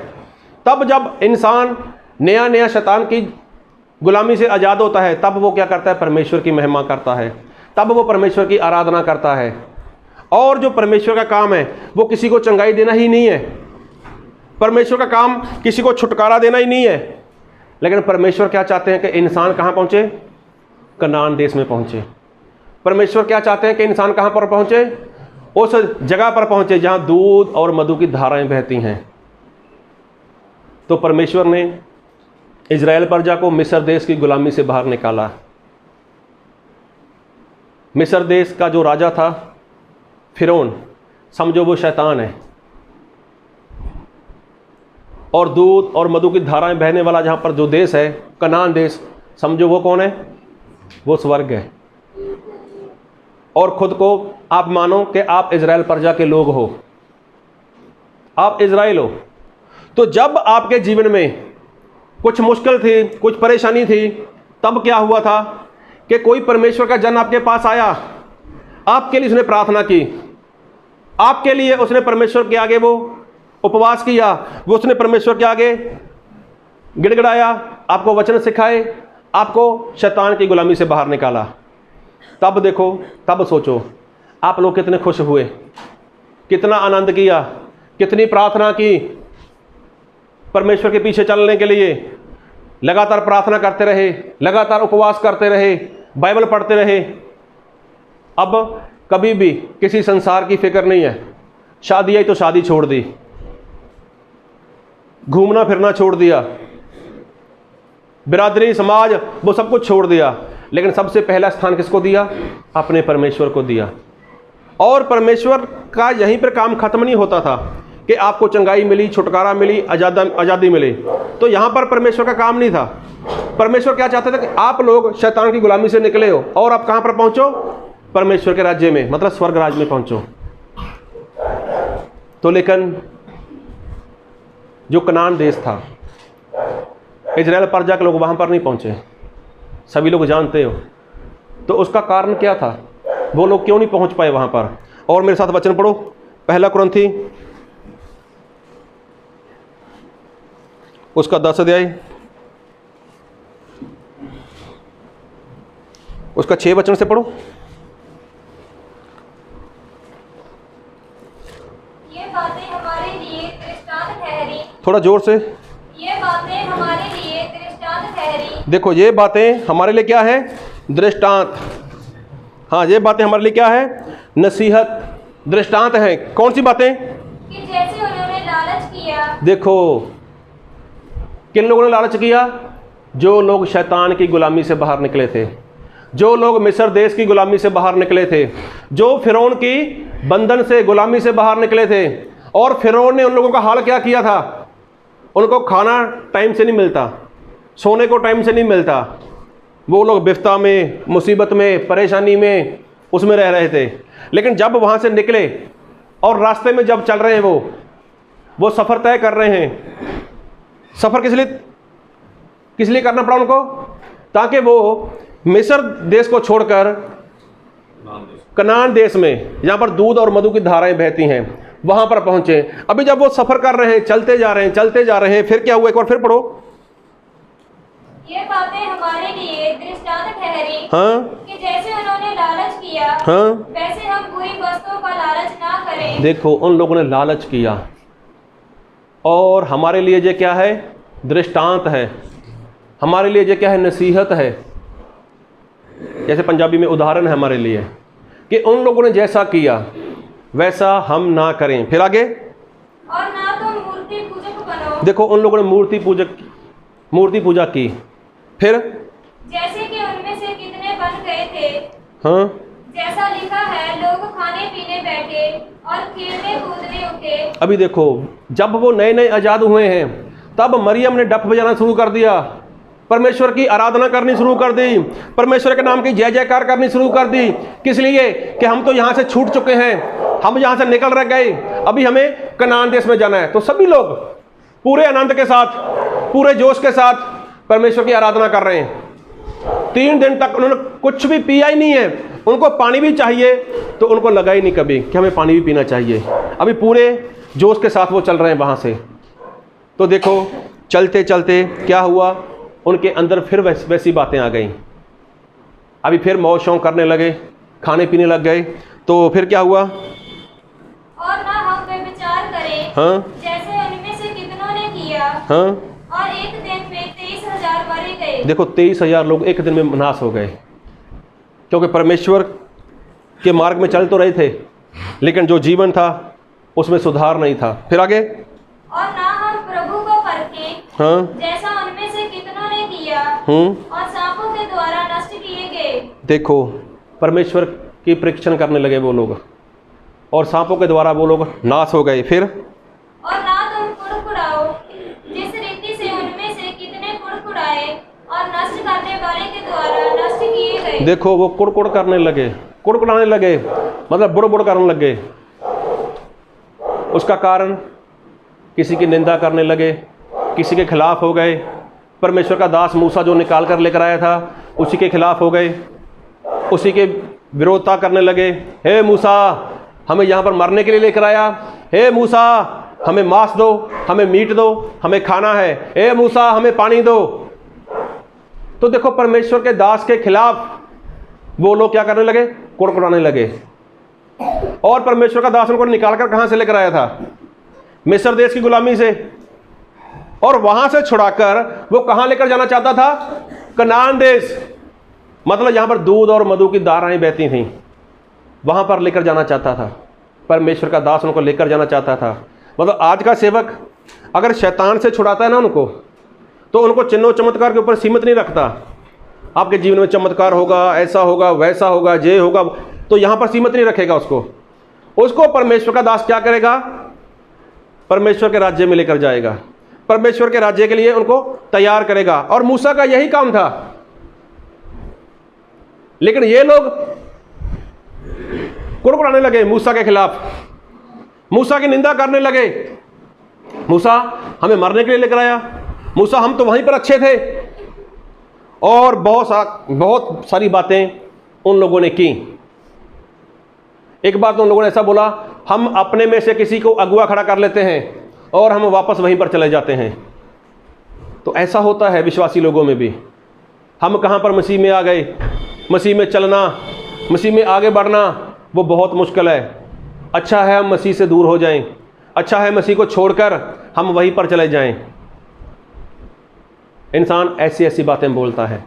तब जब इंसान नया नया शैतान की गुलामी से आज़ाद होता है, तब वो क्या करता है? परमेश्वर की महिमा करता है, तब वो परमेश्वर की आराधना करता है। और जो परमेश्वर का काम है वो किसी को चंगाई देना ही नहीं है, परमेश्वर का काम किसी को छुटकारा देना ही नहीं है। लेकिन परमेश्वर क्या चाहते हैं कि इंसान कहाँ पहुँचे? कनान देश में पहुँचे। परमेश्वर क्या चाहते हैं कि इंसान कहाँ पर पहुँचे? उस जगह पर पहुँचे जहाँ दूध और मधु की धाराएं बहती हैं। तो परमेश्वर ने इजराइल प्रजा को मिस्र देश की गुलामी से बाहर निकाला। मिस्र देश का जो राजा था फिरौन, समझो वो शैतान है, और दूध और मधु की धाराएं बहने वाला जहाँ पर जो देश है, कनान देश, समझो वो कौन है? वो स्वर्ग है। और खुद को आप मानो कि आप इजराइल प्रजा के लोग हो, आप इजराइल हो। तो जब आपके जीवन में कुछ मुश्किल थी, कुछ परेशानी थी, तब क्या हुआ था कि कोई परमेश्वर का जन आपके पास आया, आपके लिए उसने प्रार्थना की, आपके लिए उसने परमेश्वर के आगे वो उपवास किया, वो उसने परमेश्वर के आगे गिड़गिड़ाया, आपको वचन सिखाए, आपको शैतान की गुलामी से बाहर निकाला। तब देखो, तब सोचो आप लोग कितने खुश हुए, कितना आनंद किया, कितनी प्रार्थना की परमेश्वर के पीछे चलने के लिए। लगातार प्रार्थना करते रहे, लगातार उपवास करते रहे, बाइबल पढ़ते रहे। अब कभी भी किसी संसार की फिक्र नहीं है। शादी आई तो शादी छोड़ दी, घूमना फिरना छोड़ दिया, बिरादरी समाज वो सब कुछ छोड़ दिया, लेकिन सबसे पहला स्थान किसको दिया? अपने परमेश्वर को दिया। और परमेश्वर का यहीं पर काम खत्म नहीं होता था कि आपको चंगाई मिली, छुटकारा मिली, आज़ादी मिली, तो यहाँ पर परमेश्वर का काम नहीं था। परमेश्वर क्या चाहते थे कि आप लोग शैतान की गुलामी से निकले हो और आप कहाँ पर पहुँचो? परमेश्वर के राज्य में, मतलब स्वर्ग राज्य में पहुँचो। तो लेकिन जो कनान देश था, इजराइल प्रजा के लोग वहाँ पर नहीं पहुँचे, सभी लोग जानते हो। तो उसका कारण क्या था? वो लोग क्यों नहीं पहुँच पाए वहाँ पर? और मेरे साथ वचन पढ़ो, पहला कुरिन्थी उसका 10 अध्याय उसका 6 वचन से पढ़ो।
ये बातें हमारे लिए दृष्टांत ठहरी।
थोड़ा जोर से।
ये बातें हमारे लिए दृष्टांत ठहरी।
देखो, ये बातें हमारे लिए क्या है? दृष्टांत। हाँ, ये बातें हमारे लिए क्या है? नसीहत, दृष्टांत है। कौन सी बातें?
कि जैसे उन्होंने लालच किया।
देखो, किन लोगों ने लालच किया? जो लोग शैतान की गुलामी से बाहर निकले थे, जो लोग मिस्र देश की गुलामी से बाहर निकले थे, जो फिरौन की बंधन से, गुलामी से बाहर निकले थे। और फिरौन ने उन लोगों का हाल क्या किया था? उनको खाना टाइम से नहीं मिलता, सोने को टाइम से नहीं मिलता। वो लोग बिफ्ता में, मुसीबत में, परेशानी में, उसमें रह रहे थे। लेकिन जब वहाँ से निकले और रास्ते में जब चल रहे हैं, वो सफ़र तय कर रहे हैं। सफ़र किस लिए करना पड़ा उनको? ताकि वो मिस्र देश को छोड़कर कनान देश में, जहाँ पर दूध और मधु की धाराएं बहती हैं, वहाँ पर पहुँचे। अभी जब वो सफ़र कर रहे हैं, चलते जा रहे हैं, फिर क्या हुआ? एक बार फिर पढ़ो।
ये बातें हमारे लिए दृष्टांत ठहरी।
हाँ,
कि जैसे उन्होंने लालच किया,
हाँ,
वैसे हम बुरी वस्तुओं का लालच ना करें।
देखो, उन लोगों ने लालच किया और हमारे लिए ये क्या है? दृष्टांत है। हमारे लिए ये क्या है? नसीहत है। जैसे पंजाबी में उदाहरण है हमारे लिए कि उन लोगों ने जैसा किया वैसा हम ना करें। फिर आगे,
और ना तुम मूर्ति पूजक बनो।
देखो, उन लोगों ने मूर्ति पूजा की। फिर
जैसे कि उनमें से कितने बन गए थे।
हाँ,
जैसा लिखा है, लोग खाने पीने बैठे और खेलने कूदने उठे।
अभी देखो, जब वो नए नए आज़ाद हुए हैं, तब मरियम ने डफ बजाना शुरू कर दिया, परमेश्वर की आराधना करनी शुरू कर दी, परमेश्वर के नाम की जय जयकार करनी शुरू कर दी। किस लिए? कि हम तो यहाँ से छूट चुके हैं, हम यहाँ से निकल रह गए, अभी हमें कनान देश में जाना है। तो सभी लोग पूरे आनंद के साथ, पूरे जोश के साथ परमेश्वर की आराधना कर रहे हैं। 3 दिन तक उन्होंने कुछ भी पिया ही नहीं है। उनको पानी भी चाहिए, तो उनको लगा ही नहीं कभी कि हमें पानी भी पीना चाहिए। अभी पूरे जोश के साथ वो चल रहे हैं वहाँ से। तो देखो, चलते चलते क्या हुआ? उनके अंदर फिर वैसी बातें आ गई। अभी फिर मौज शौक करने लगे, खाने पीने लग गए। तो फिर क्या हुआ?
और ना हम व्यभिचार करें,
हाँ,
जैसे उनमें से कितनों ने किया।
हाँ,
और एक दिन में 23,000 मारे गए।
देखो, 23,000 लोग एक दिन में नाश हो गए, क्योंकि परमेश्वर के मार्ग में चल तो रहे थे, लेकिन जो जीवन था उसमें सुधार नहीं था। फिर आगे,
और ना हम प्रभु को परखें,
हाँ,
जैसा उनमें से कितनों ने किया और सांपों के द्वारा नष्ट किए गए।
देखो, परमेश्वर की परीक्षण करने लगे वो लोग, और सांपों के द्वारा वो लोग नाश हो गए। फिर,
और ना तुम कुड़कुड़ाओ, जिस रीति से उनमें से कितने कुड़कुड़ाए और नष्ट करने वाले के द्वारा नष्ट किए गए।
देखो, वो कुड़कुड़ करने लगे, कुड़कुड़ाने लगे, मतलब बुड़ बुड़ करने लगे। उसका कारण, किसी की निंदा करने लगे, किसी के खिलाफ हो गए। परमेश्वर का दास मूसा जो निकाल कर लेकर आया था, उसी के खिलाफ हो गए, उसी के विरोधता करने लगे। हे मूसा, हमें यहाँ पर मरने के लिए लेकर आया। हे मूसा, हमें मांस दो, हमें मीट दो, हमें खाना है। ए मूसा हमें पानी दो। तो देखो परमेश्वर के दास के खिलाफ वो लोग क्या करने लगे, कुड़कुड़ाने लगे। और परमेश्वर का दास उनको निकालकर कहां से लेकर आया था, मिस्र देश की गुलामी से, और वहां से छुड़ाकर वो कहां लेकर जाना चाहता था, कनान देश, मतलब यहां पर दूध और मधु की धाराएं बहती थीं, वहां पर लेकर जाना चाहता था। परमेश्वर का दास उनको लेकर जाना चाहता था। मतलब आज का सेवक अगर शैतान से छुड़ाता है ना उनको, तो उनको चिन्ह चमत्कार के ऊपर सीमित नहीं रखता। आपके जीवन में चमत्कार होगा, ऐसा होगा, वैसा होगा, ये होगा, तो यहां पर सीमित नहीं रखेगा उसको परमेश्वर का दास क्या करेगा, परमेश्वर के राज्य में लेकर जाएगा, परमेश्वर के राज्य के लिए उनको तैयार करेगा। और मूसा का यही काम था। लेकिन ये लोग कुड़कुड़ाने लगे मूसा के खिलाफ, मूसा की निंदा करने लगे। मूसा हमें मरने के लिए लेकर आया, मूसा हम तो वहीं पर अच्छे थे, और बहुत सारी बातें उन लोगों ने की। एक बार तो उन लोगों ने ऐसा बोला, हम अपने में से किसी को अगुआ खड़ा कर लेते हैं और हम वापस वहीं पर चले जाते हैं। तो ऐसा होता है विश्वासी लोगों में भी। हम कहाँ पर मसीह में आ गए, मसीह में चलना, मसीह में आगे बढ़ना वो बहुत मुश्किल है। अच्छा है हम मसीह से दूर हो जाएं, अच्छा है मसीह को छोड़कर हम वहीं पर चले जाएं। इंसान ऐसी ऐसी बातें बोलता है,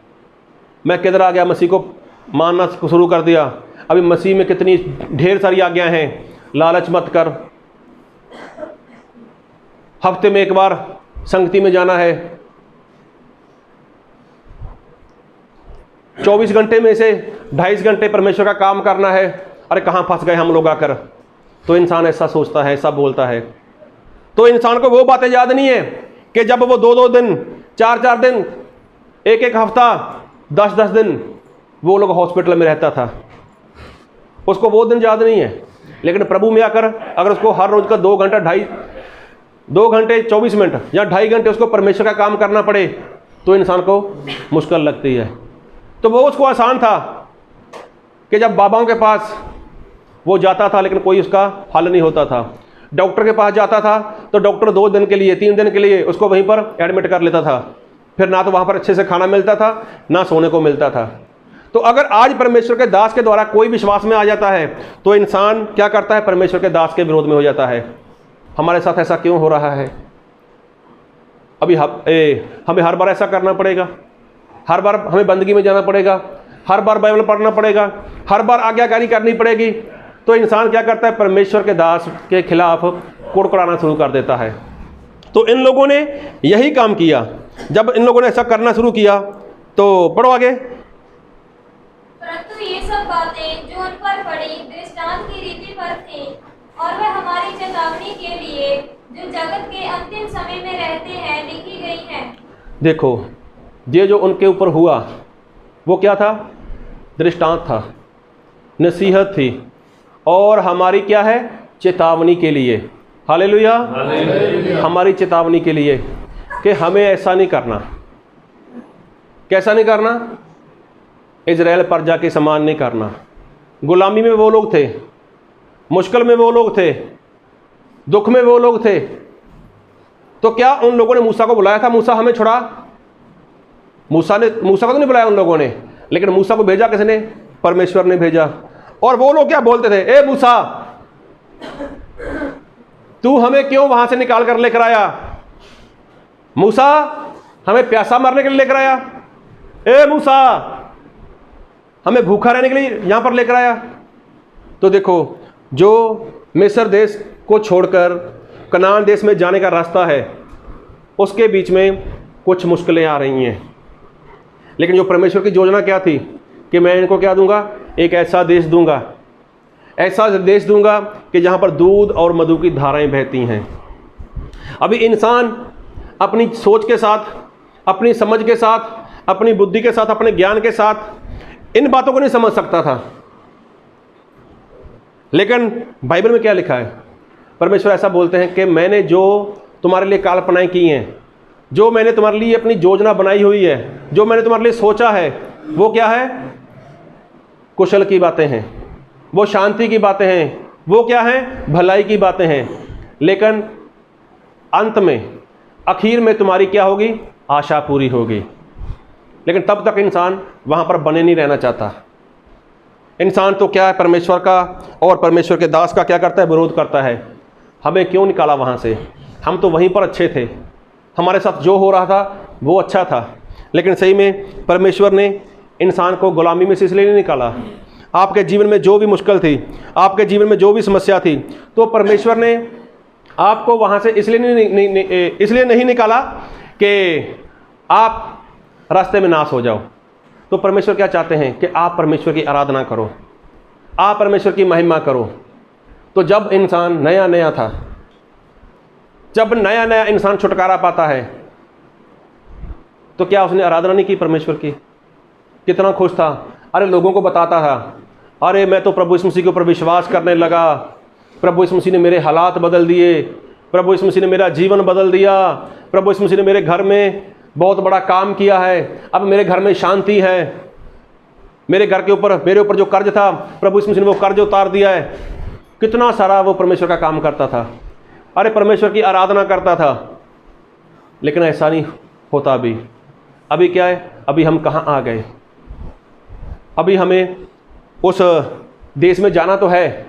मैं किधर आ गया, मसीह को मानना शुरू कर दिया। अभी मसीह में कितनी ढेर सारी आज्ञाएं हैं, लालच मत कर, हफ्ते में एक बार संगति में जाना है, 24 घंटे में से 2.5 घंटे परमेश्वर का काम करना है। अरे कहाँ फंस गए हम लोग आकर। तो इंसान ऐसा सोचता है, ऐसा बोलता है। तो इंसान को वो बातें याद नहीं है कि जब वो 2-2 दिन, 4-4 दिन, 1-1 हफ्ता, 10-10 दिन वो लोग हॉस्पिटल में रहता था, उसको वो दिन याद नहीं है। लेकिन प्रभु में आकर अगर उसको हर रोज का 2 घंटा 2 घंटे 24 मिनट या 2.5 घंटे उसको परमेश्वर का काम करना पड़े, तो इंसान को मुश्किल लगती है। तो वो उसको आसान था कि जब बाबाओं के पास वो जाता था, लेकिन कोई उसका हल नहीं होता था। डॉक्टर के पास जाता था तो डॉक्टर 2 दिन के लिए, 3 दिन के लिए उसको वहीं पर एडमिट कर लेता था। फिर ना तो वहाँ पर अच्छे से खाना मिलता था, ना सोने को मिलता था। तो अगर आज परमेश्वर के दास के द्वारा कोई विश्वास में आ जाता है, तो इंसान क्या करता है, परमेश्वर के दास के विरोध में हो जाता है। हमारे साथ ऐसा क्यों हो रहा है? अभी हमें हर बार ऐसा करना पड़ेगा, हर बार हमें बंदगी में जाना पड़ेगा, हर बार बाइबल पढ़ना पड़ेगा, हर बार आज्ञाकारी करनी पड़ेगी। तो इंसान क्या करता है, परमेश्वर के दास के खिलाफ कुड़कुड़ाना शुरू कर देता है। तो इन लोगों ने यही काम किया। जब इन लोगों ने ऐसा करना शुरू किया तो पढ़ो आगे।
परंतु ये सब बातें जो उन पर पड़ी दृष्टांत की रीति पर थी, और वह हमारी चेतावनी के लिए जो जगत के अंतिम समय में रहते हैं लिखी गई हैं। देखो,
ये जो उनके ऊपर हुआ वो क्या था? दृष्टांत था, नसीहत थी, और हमारी क्या है? चेतावनी के लिए। हालेलुया, हमारी चेतावनी के लिए कि हमें ऐसा नहीं करना। कैसा नहीं करना? इजराइल प्रजा के समान नहीं करना। गुलामी में वो लोग थे, मुश्किल में वो लोग थे, दुख में वो लोग थे। तो क्या उन लोगों ने मूसा को बुलाया था, मूसा हमें छुड़ा? मूसा को तो नहीं बुलाया उन लोगों ने, लेकिन मूसा को भेजा किसने? परमेश्वर ने भेजा। और वो लोग क्या बोलते थे? ए मूसा, तू हमें क्यों वहां से निकाल कर लेकर आया? मूसा, हमें प्यासा मारने के लिए लेकर आया? ए मूसा, हमें भूखा रहने के लिए यहां पर लेकर आया? तो देखो, जो मिस्र देश को छोड़कर कनान देश में जाने का रास्ता है, उसके बीच में कुछ मुश्किलें आ रही हैं। लेकिन जो परमेश्वर की योजना क्या थी कि मैं इनको क्या दूंगा? एक ऐसा देश दूंगा, ऐसा देश दूंगा कि जहां पर दूध और मधु की धाराएं बहती हैं। अभी इंसान अपनी सोच के साथ, अपनी समझ के साथ, अपनी बुद्धि के साथ, अपने ज्ञान के साथ इन बातों को नहीं समझ सकता था। लेकिन बाइबल में क्या लिखा है? परमेश्वर ऐसा बोलते हैं कि मैंने जो तुम्हारे लिए कल्पनाएं की हैं, जो मैंने तुम्हारे लिए अपनी योजना बनाई हुई है, जो मैंने तुम्हारे लिए सोचा है, वो क्या है? कुशल की बातें हैं, वो शांति की बातें हैं, वो क्या है? भलाई की बातें हैं। लेकिन अंत में, आखिर में तुम्हारी क्या होगी? आशा पूरी होगी। लेकिन तब तक इंसान वहाँ पर बने नहीं रहना चाहता। इंसान तो क्या है, परमेश्वर का और परमेश्वर के दास का क्या करता है? विरोध करता है। हमें क्यों निकाला वहाँ से? हम तो वहीं पर अच्छे थे, हमारे साथ जो हो रहा था वो अच्छा था। लेकिन सही में परमेश्वर ने इंसान को गुलामी में से इसलिए नहीं निकाला। आपके जीवन में जो भी मुश्किल थी, आपके जीवन में जो भी समस्या थी, तो परमेश्वर ने आपको वहाँ से इसलिए नहीं निकाला कि आप रास्ते में नाश हो जाओ। तो परमेश्वर क्या चाहते हैं? कि आप परमेश्वर की आराधना करो, आप परमेश्वर की महिमा करो। तो जब इंसान नया नया था, जब नया नया इंसान छुटकारा पाता है, तो क्या उसने आराधना नहीं की परमेश्वर की? कितना खुश था, अरे लोगों को बताता था, अरे मैं तो प्रभु यीशु मसीह के ऊपर विश्वास करने लगा, प्रभु यीशु मसीह ने मेरे हालात बदल दिए, प्रभु यीशु मसीह ने मेरा जीवन बदल दिया, प्रभु यीशु मसीह ने मेरे घर में बहुत बड़ा काम किया है, अब मेरे घर में शांति है, मेरे घर के ऊपर मेरे ऊपर जो कर्ज था प्रभु यीशु मसीह ने वो कर्ज उतार दिया है। कितना सारा वो परमेश्वर का काम करता था, अरे परमेश्वर की आराधना करता था। लेकिन ऐसा नहीं होता अभी क्या है? अभी हम कहाँ आ गए? अभी हमें उस देश में जाना तो है,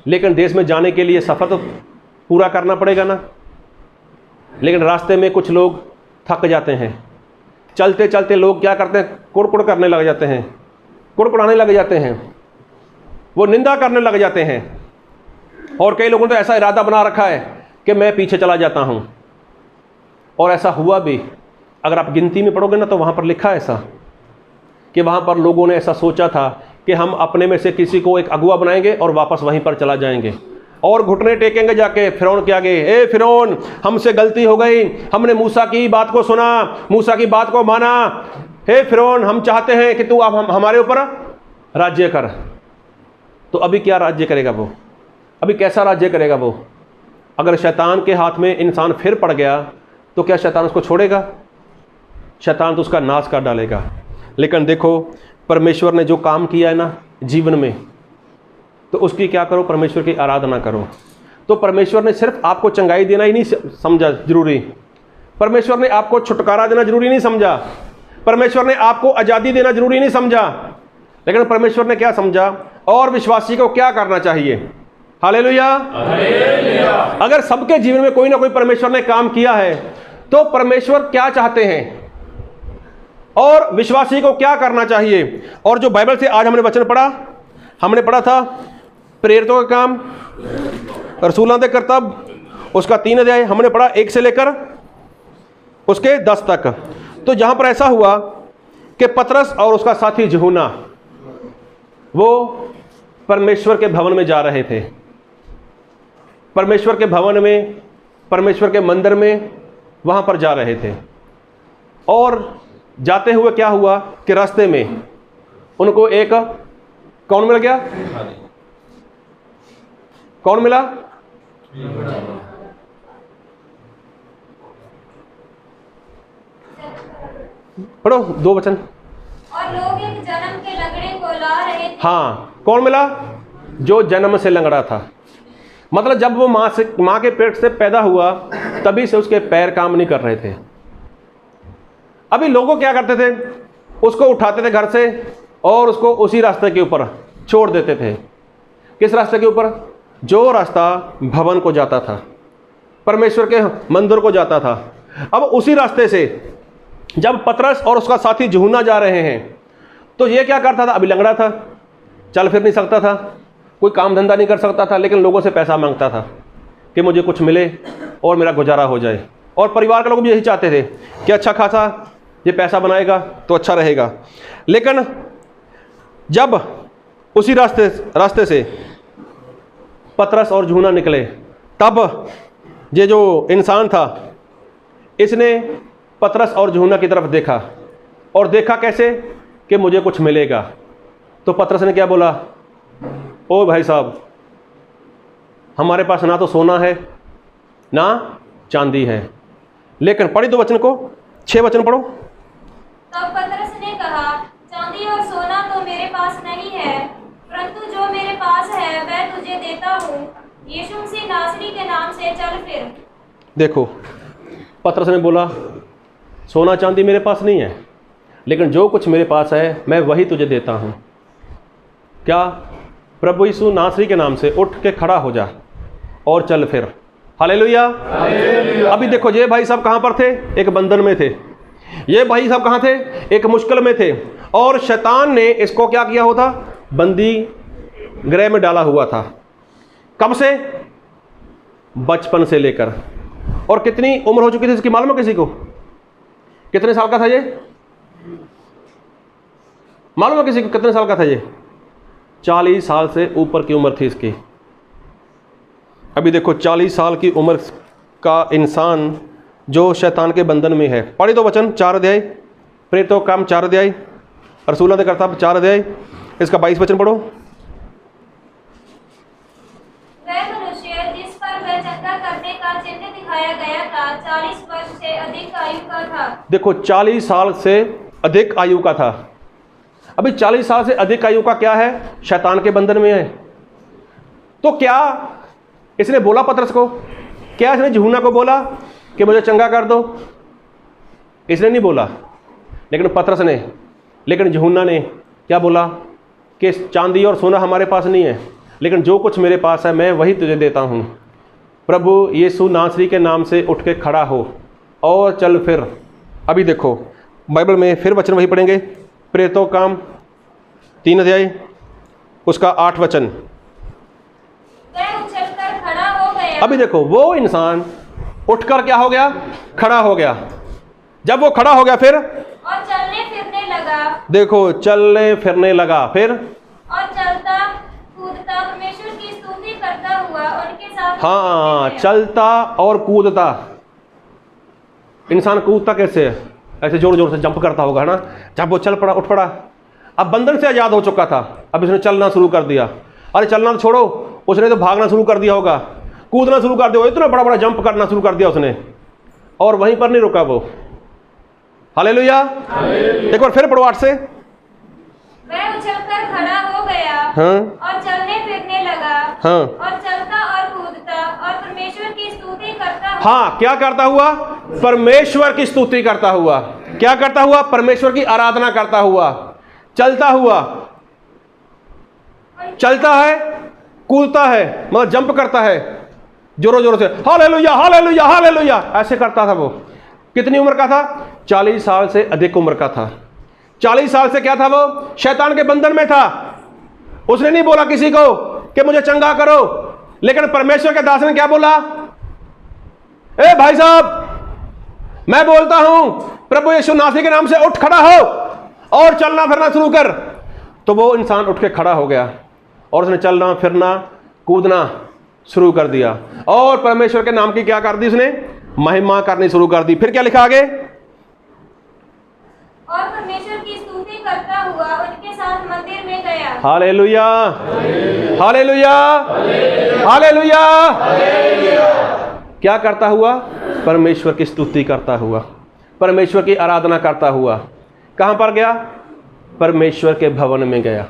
लेकिन देश में जाने के लिए सफ़र तो पूरा करना पड़ेगा ना। लेकिन रास्ते में कुछ लोग थक जाते हैं, चलते चलते लोग क्या करते हैं? कुड़कुड़ करने लग जाते हैं, कुड़कुड़ाने लग जाते हैं, वो निंदा करने लग जाते हैं। और कई लोगों ने तो ऐसा इरादा बना रखा है कि मैं पीछे चला जाता हूँ। और ऐसा हुआ भी, अगर आप गिनती में पढ़ोगे ना तो वहाँ पर लिखा है ऐसा कि वहाँ पर लोगों ने ऐसा सोचा था कि हम अपने में से किसी को एक अगुआ बनाएंगे और वापस वहीं पर चला जाएंगे और घुटने टेकेंगे जाके फिरौन के आगे, ए फिरौन हमसे गलती हो गई, हमने मूसा की बात को सुना, मूसा की बात को माना, हे फिरौन हम चाहते हैं कि तू अब हमारे ऊपर राज्य कर। तो अभी क्या राज्य करेगा वो? अभी कैसा राज्य करेगा वो? अगर शैतान के हाथ में इंसान फिर पड़ गया तो क्या शैतान उसको छोड़ेगा? शैतान तो उसका नाश कर डालेगा। लेकिन देखो परमेश्वर ने जो काम किया है ना जीवन में, तो उसकी क्या करो? परमेश्वर की आराधना करो। तो परमेश्वर ने सिर्फ आपको चंगाई देना ही नहीं समझा जरूरी, परमेश्वर ने आपको छुटकारा देना जरूरी नहीं समझा, परमेश्वर ने आपको आज़ादी देना जरूरी नहीं समझा। लेकिन परमेश्वर ने क्या समझा और विश्वासी को क्या करना चाहिए? हालेलुया। अगर सबके जीवन में कोई ना कोई परमेश्वर ने काम किया है तो परमेश्वर क्या चाहते हैं और विश्वासी को क्या करना चाहिए? और जो बाइबल से आज हमने वचन पढ़ा, हमने पढ़ा था प्रेरितों का काम, रसूलों के कर्तव्य, उसका 3 अध्याय हमने पढ़ा 1 से लेकर उसके 10 तक। तो जहां पर ऐसा हुआ कि पतरस और उसका साथी यूहन्ना वो परमेश्वर के भवन में जा रहे थे, परमेश्वर के भवन में, परमेश्वर के मंदिर में वहां पर जा रहे थे। और जाते हुए क्या हुआ कि रास्ते में उनको एक कौन मिल गया? कौन मिला? पढ़ो 2 वचन।
और लोग एक जन्म के लंगड़े को ला रहे थे।
हाँ, कौन मिला? जो जन्म से लंगड़ा था। मतलब जब वो माँ के पेट से पैदा हुआ तभी से उसके पैर काम नहीं कर रहे थे। अभी लोगों क्या करते थे? उसको उठाते थे घर से और उसको उसी रास्ते के ऊपर छोड़ देते थे। किस रास्ते के ऊपर? जो रास्ता भवन को जाता था, परमेश्वर के मंदिर को जाता था। अब उसी रास्ते से जब पतरस और उसका साथी यूहन्ना जा रहे हैं तो ये क्या करता था? अभी लंगड़ा था, चल फिर नहीं सकता था, कोई काम धंधा नहीं कर सकता था, लेकिन लोगों से पैसा मांगता था कि मुझे कुछ मिले और मेरा गुजारा हो जाए। और परिवार के लोग भी यही चाहते थे कि अच्छा खासा ये पैसा बनाएगा तो अच्छा रहेगा। लेकिन जब उसी रास्ते से पतरस और यूहन्ना निकले तब ये जो इंसान था इसने पतरस और यूहन्ना की तरफ देखा और देखा कैसे? कि मुझे कुछ मिलेगा। तो पतरस ने क्या बोला? ओ भाई साहब, हमारे पास ना तो सोना है ना चांदी है, लेकिन पढ़ी 2 वचन को, 6 वचन पढ़ो।
तब पतरस ने कहा, चांदी और सोना तो मेरे पास नहीं है, परंतु जो मेरे पास है वह तुझे देता हूँ। यीशु मसीह नासरी के नाम से चल फिर।
देखो, पतरस ने बोला सोना चांदी मेरे पास नहीं है, लेकिन जो कुछ मेरे पास है मैं वही तुझे देता हूँ। क्या? प्रभु यीशु नासरी के नाम से उठ के खड़ा हो जा और चल फिर। हालेलुया। अभी देखो, ये भाई साहब कहाँ पर थे? एक बंधन में थे। ये भाई साहब कहाँ थे? एक मुश्किल में थे। और शैतान ने इसको क्या किया होता? बंदी गृह में डाला हुआ था। कब से? बचपन से लेकर। और कितनी उम्र हो चुकी थी इसकी मालूम है किसी को? कितने साल का था ये? मालूम है किसी को कितने साल का था ये? 40 साल से ऊपर की उम्र थी इसकी। अभी देखो, 40 साल की उम्र का इंसान जो शैतान के बंधन में है। पढ़ी तो वचन 4 अध्याय, प्रेरितों का काम 4 अध्याय, रसूलों के करतब 4 अध्याय, इसका 22 वचन पढ़ो।
वह मनुष्य जिस पर वह चंगा करने का चिन्ह दिखाया गया था 40 वर्ष से अधिक आयु का था। देखो, 40 साल से अधिक आयु का था। अभी 40 साल से अधिक आयु का क्या है? शैतान के बंधन में है। तो क्या इसने बोला पतरस को? क्या इसने यूहन्ना को बोला कि मुझे चंगा कर दो? इसने नहीं बोला, लेकिन पतरस ने, लेकिन यूहन्ना ने क्या बोला कि चांदी और सोना हमारे पास नहीं है, लेकिन जो कुछ मेरे पास है मैं वही तुझे देता हूँ। प्रभु यीशु नासरी के नाम से उठ के खड़ा हो और चल फिर। अभी देखो, बाइबल में फिर वचन वही पढ़ेंगे, प्रेरितों का काम 3 अध्याय, उसका 8 वचन। अभी देखो, वो इंसान उठकर क्या हो गया? खड़ा हो गया। जब वो खड़ा हो गया फिर और चलने फिरने लगा।
देखो, चलने फिरने लगा, फिर
और चलता कूदता परमेश्वर की स्तुति करता हुआ उनके साथ।
हाँ, चलता और कूदता। इंसान कूदता कैसे है? ऐसे जोर जोर से जंप करता होगा, है ना? जब वो चल पड़ा, उठ पड़ा, अब बंधन से आजाद हो चुका था, अब इसने चलना शुरू कर दिया। अरे चलना तो छोड़ो, उसने तो भागना शुरू कर दिया होगा, कूदना शुरू कर दिया, इतना बड़ा बड़ा जंप करना शुरू कर दिया उसने, और वहीं पर नहीं रुका वो। हालेलुया। एक बार फिर पढ़ो 8 से।
वह उछलकर खड़ा हो गया,
हाँ,
और चलने फिरने लगा,
हाँ,
और चलता और कूदता और परमेश्वर की स्तुति करता हुआ।
हाँ, क्या करता हुआ? परमेश्वर की स्तुति करता हुआ। क्या करता हुआ? परमेश्वर की आराधना करता हुआ, चलता हुआ। चलता है, कूदता है, मतलब जंप करता है जोरों जोरों से, हालेलुया हालेलुया हालेलुया, ऐसे करता था वो। कितनी उम्र का था? 40 साल से अधिक उम्र का था। 40 साल से क्या था वो? शैतान के बंधन में था। उसने नहीं बोला किसी को कि मुझे चंगा करो, लेकिन परमेश्वर के दास ने क्या बोला? ए भाई साहब, मैं बोलता हूं प्रभु यीशु नासरी के नाम से उठ खड़ा हो और चलना फिरना शुरू कर। तो वो इंसान उठ के खड़ा हो गया और उसने चलना फिरना कूदना शुरू कर दिया, और परमेश्वर के नाम की क्या कर दी उसने? महिमा करनी शुरू कर दी। फिर क्या लिखा आगे?
और परमेश्वर की स्तुति करता हुआ उनके साथ मंदिर में गया।
Hallelujah hallelujah hallelujah. क्या करता हुआ? परमेश्वर की स्तुति करता हुआ, परमेश्वर की आराधना करता हुआ। कहां पर गया? परमेश्वर के भवन में गया,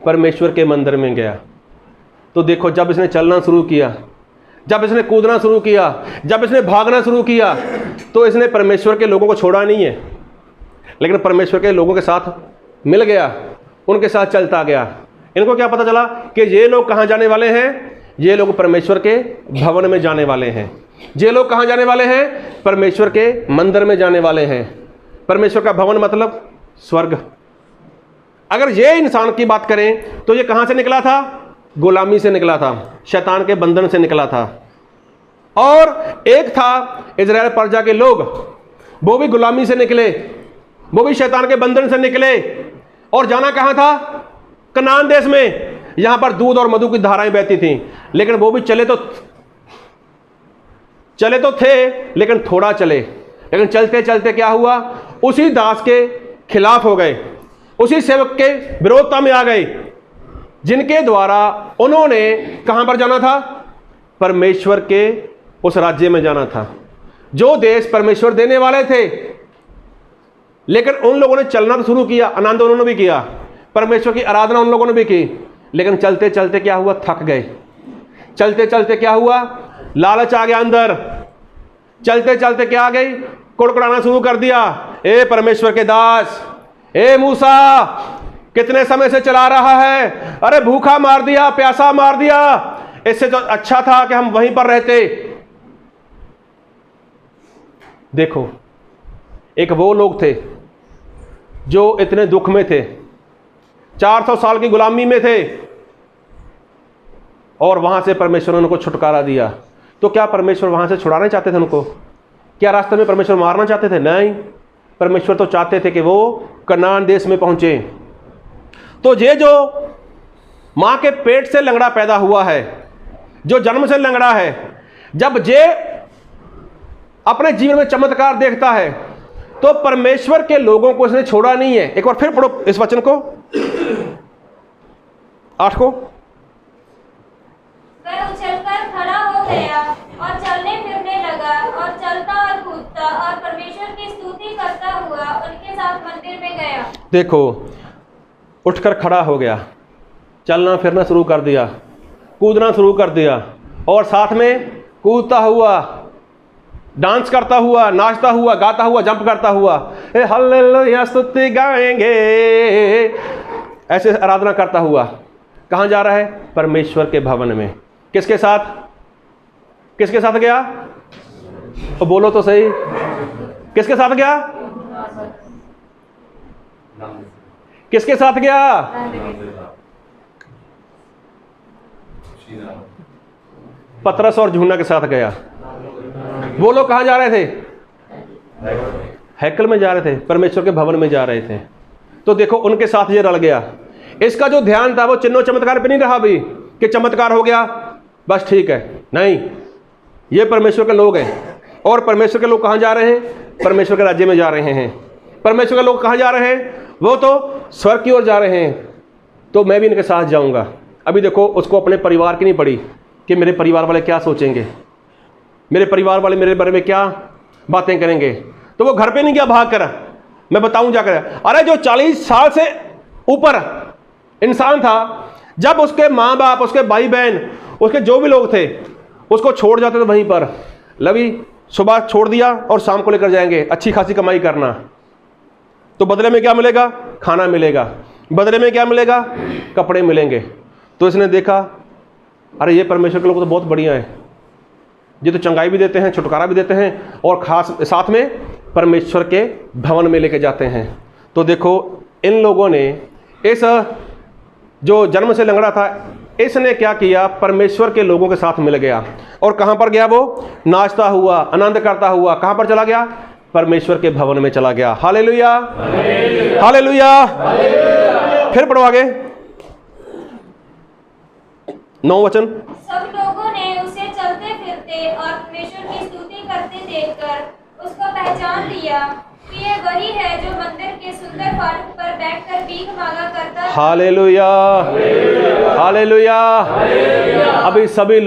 परमेश्वर के मंदिर में गया। तो देखो, जब इसने चलना शुरू किया, जब इसने कूदना शुरू किया, जब इसने भागना शुरू किया, तो इसने परमेश्वर के लोगों को छोड़ा नहीं है, लेकिन परमेश्वर के लोगों के साथ मिल गया, उनके साथ चलता गया। इनको क्या पता चला कि ये लोग कहाँ जाने वाले हैं? ये लोग परमेश्वर के भवन में जाने वाले हैं। ये लोग कहाँ जाने वाले हैं? परमेश्वर के मंदिर में जाने वाले हैं। परमेश्वर का भवन मतलब स्वर्ग। अगर ये इंसान की बात करें तो ये कहाँ से निकला था? गुलामी से निकला था, शैतान के बंधन से निकला था। और एक था इजराइल प्रजा के लोग, वो भी गुलामी से निकले, वो भी शैतान के बंधन से निकले, और जाना कहाँ था? कनान देश में। यहां पर दूध और मधु की धाराएं बहती थीं, लेकिन वो भी चले तो थे, लेकिन थोड़ा चले। लेकिन चलते चलते क्या हुआ? उसी दास के खिलाफ हो गए, उसी सेवक के विरोधता में आ गए, जिनके द्वारा उन्होंने कहां पर जाना था? परमेश्वर के उस राज्य में जाना था, जो देश परमेश्वर देने वाले थे। लेकिन उन लोगों ने चलना तो शुरू किया, आनंद उन्होंने भी किया, परमेश्वर की आराधना उन लोगों ने भी की, लेकिन चलते चलते क्या हुआ? थक गए। चलते चलते क्या हुआ? लालच आ गया अंदर, चलते चलते क्या आ गई, कुड़कुड़ाना शुरू कर दिया, ए परमेश्वर के दास, ए मूसा कितने समय से चला रहा है, अरे भूखा मार दिया, प्यासा मार दिया, इससे तो अच्छा था कि हम वहीं पर रहते। देखो, एक वो लोग थे जो इतने दुख में थे, 400 साल की गुलामी में थे, और वहां से परमेश्वर ने उनको छुटकारा दिया। तो क्या परमेश्वर वहां से छुड़ाना चाहते थे उनको? क्या रास्ते में परमेश्वर मारना चाहते थे? नहीं, परमेश्वर तो चाहते थे कि वो कनान देश में पहुंचे। तो ये जो मां के पेट से लंगड़ा पैदा हुआ है, जो जन्म से लंगड़ा है, जब जे अपने जीवन में चमत्कार देखता है तो परमेश्वर के लोगों को इसने छोड़ा नहीं है। एक बार फिर पढ़ो इस वचन को, 8 को।
वह उछलकर खड़ा हो गया और चलने फिरने लगा और चलता और कूदता और परमेश्वर की स्तुति करता हुआ उनके साथ मंदिर में गया।
देखो, उठकर खड़ा हो गया, चलना फिरना शुरू कर दिया, कूदना शुरू कर दिया, और साथ में कूदता हुआ, डांस करता हुआ, नाचता हुआ, गाता हुआ, जंप करता हुआ, ए हालेलुया स्तुति गाएंगे, ऐसे आराधना करता हुआ कहाँ जा रहा है? परमेश्वर के भवन में। किसके साथ? किसके साथ गया? तो बोलो तो सही, किसके साथ गया? किसके साथ गया? पतरस और यूहन्ना के साथ गया। वो लोग कहाँ जा रहे थे? हैकल में जा रहे थे, परमेश्वर के भवन में जा रहे थे। तो देखो, उनके साथ ये रल गया। इसका जो ध्यान था वो चिन्ह चमत्कार पे नहीं रहा भी कि चमत्कार हो गया बस ठीक है, नहीं, ये परमेश्वर के लोग हैं। और परमेश्वर के लोग कहाँ जा रहे हैं? परमेश्वर के राज्य में जा रहे हैं। परमेश्वर के लोग कहाँ जा रहे हैं? वो तो स्वर्ग की ओर जा रहे हैं। तो मैं भी इनके साथ जाऊँगा। अभी देखो, उसको अपने परिवार की नहीं पड़ी कि मेरे परिवार वाले क्या सोचेंगे, मेरे परिवार वाले मेरे बारे में क्या बातें करेंगे। तो वो घर पे नहीं गया भाग कर, मैं बताऊं जाकर। अरे जो 40 साल से ऊपर इंसान था, जब उसके माँ बाप, उसके भाई बहन, उसके जो भी लोग थे उसको छोड़ जाते थे वहीं पर, लवी सुबह छोड़ दिया और शाम को लेकर जाएंगे, अच्छी खासी कमाई करना। तो बदले में क्या मिलेगा? खाना मिलेगा। बदले में क्या मिलेगा? कपड़े मिलेंगे। तो इसने देखा, अरे ये परमेश्वर के लोग तो बहुत बढ़िया है, ये तो चंगाई भी देते हैं, छुटकारा भी देते हैं, और खास साथ में परमेश्वर के भवन में लेके जाते हैं। तो देखो, इन लोगों ने इस जो जन्म से लंगड़ा था, इसने क्या किया? परमेश्वर के लोगों के साथ मिल गया। और कहाँ पर गया? वो नाचता हुआ, आनंद करता हुआ कहाँ पर चला गया? परमेश्वर के भवन में चला गया। Hallelujah, hallelujah. फिर पढ़ो आगे, 9 वचन।
सब लोगों ने उसे चलते फिरते और परमेश्वर की स्तुति करते देखकर उसको पहचान लिया कि ये वही है जो मंदिर के सुंदर फाटक पर बैठकर भीख मांगा करता था।
Hallelujah, hallelujah. अभी सभी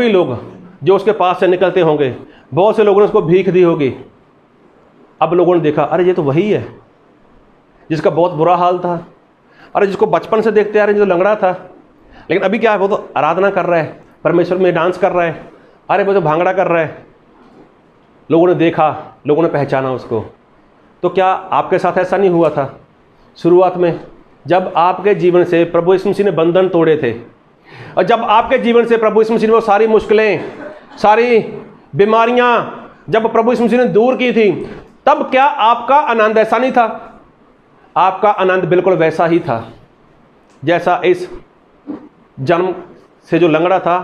लोग जो उसके पास से निकलते होंगे, बहुत से लोगों ने उसको भीख दी होगी। अब लोगों ने देखा, अरे ये तो वही है जिसका बहुत बुरा हाल था, अरे जिसको बचपन से देखते आ रहे, जो लंगड़ा था। लेकिन अभी क्या है? वो तो आराधना कर रहा है, परमेश्वर में डांस कर रहा है, अरे वो तो भांगड़ा कर रहा है। लोगों ने देखा, लोगों ने पहचाना उसको। तो क्या आपके साथ ऐसा नहीं हुआ था शुरुआत में, जब आपके जीवन से प्रभु यीशु मसीह ने बंधन तोड़े थे, और जब आपके जीवन से प्रभु यीशु मसीह ने वो सारी मुश्किलें, सारी बीमारियां जब प्रभु यीशु मसीह ने दूर की थी, तब क्या आपका आनंद ऐसा नहीं था? आपका आनंद बिल्कुल वैसा ही था जैसा इस जन्म से जो लंगड़ा था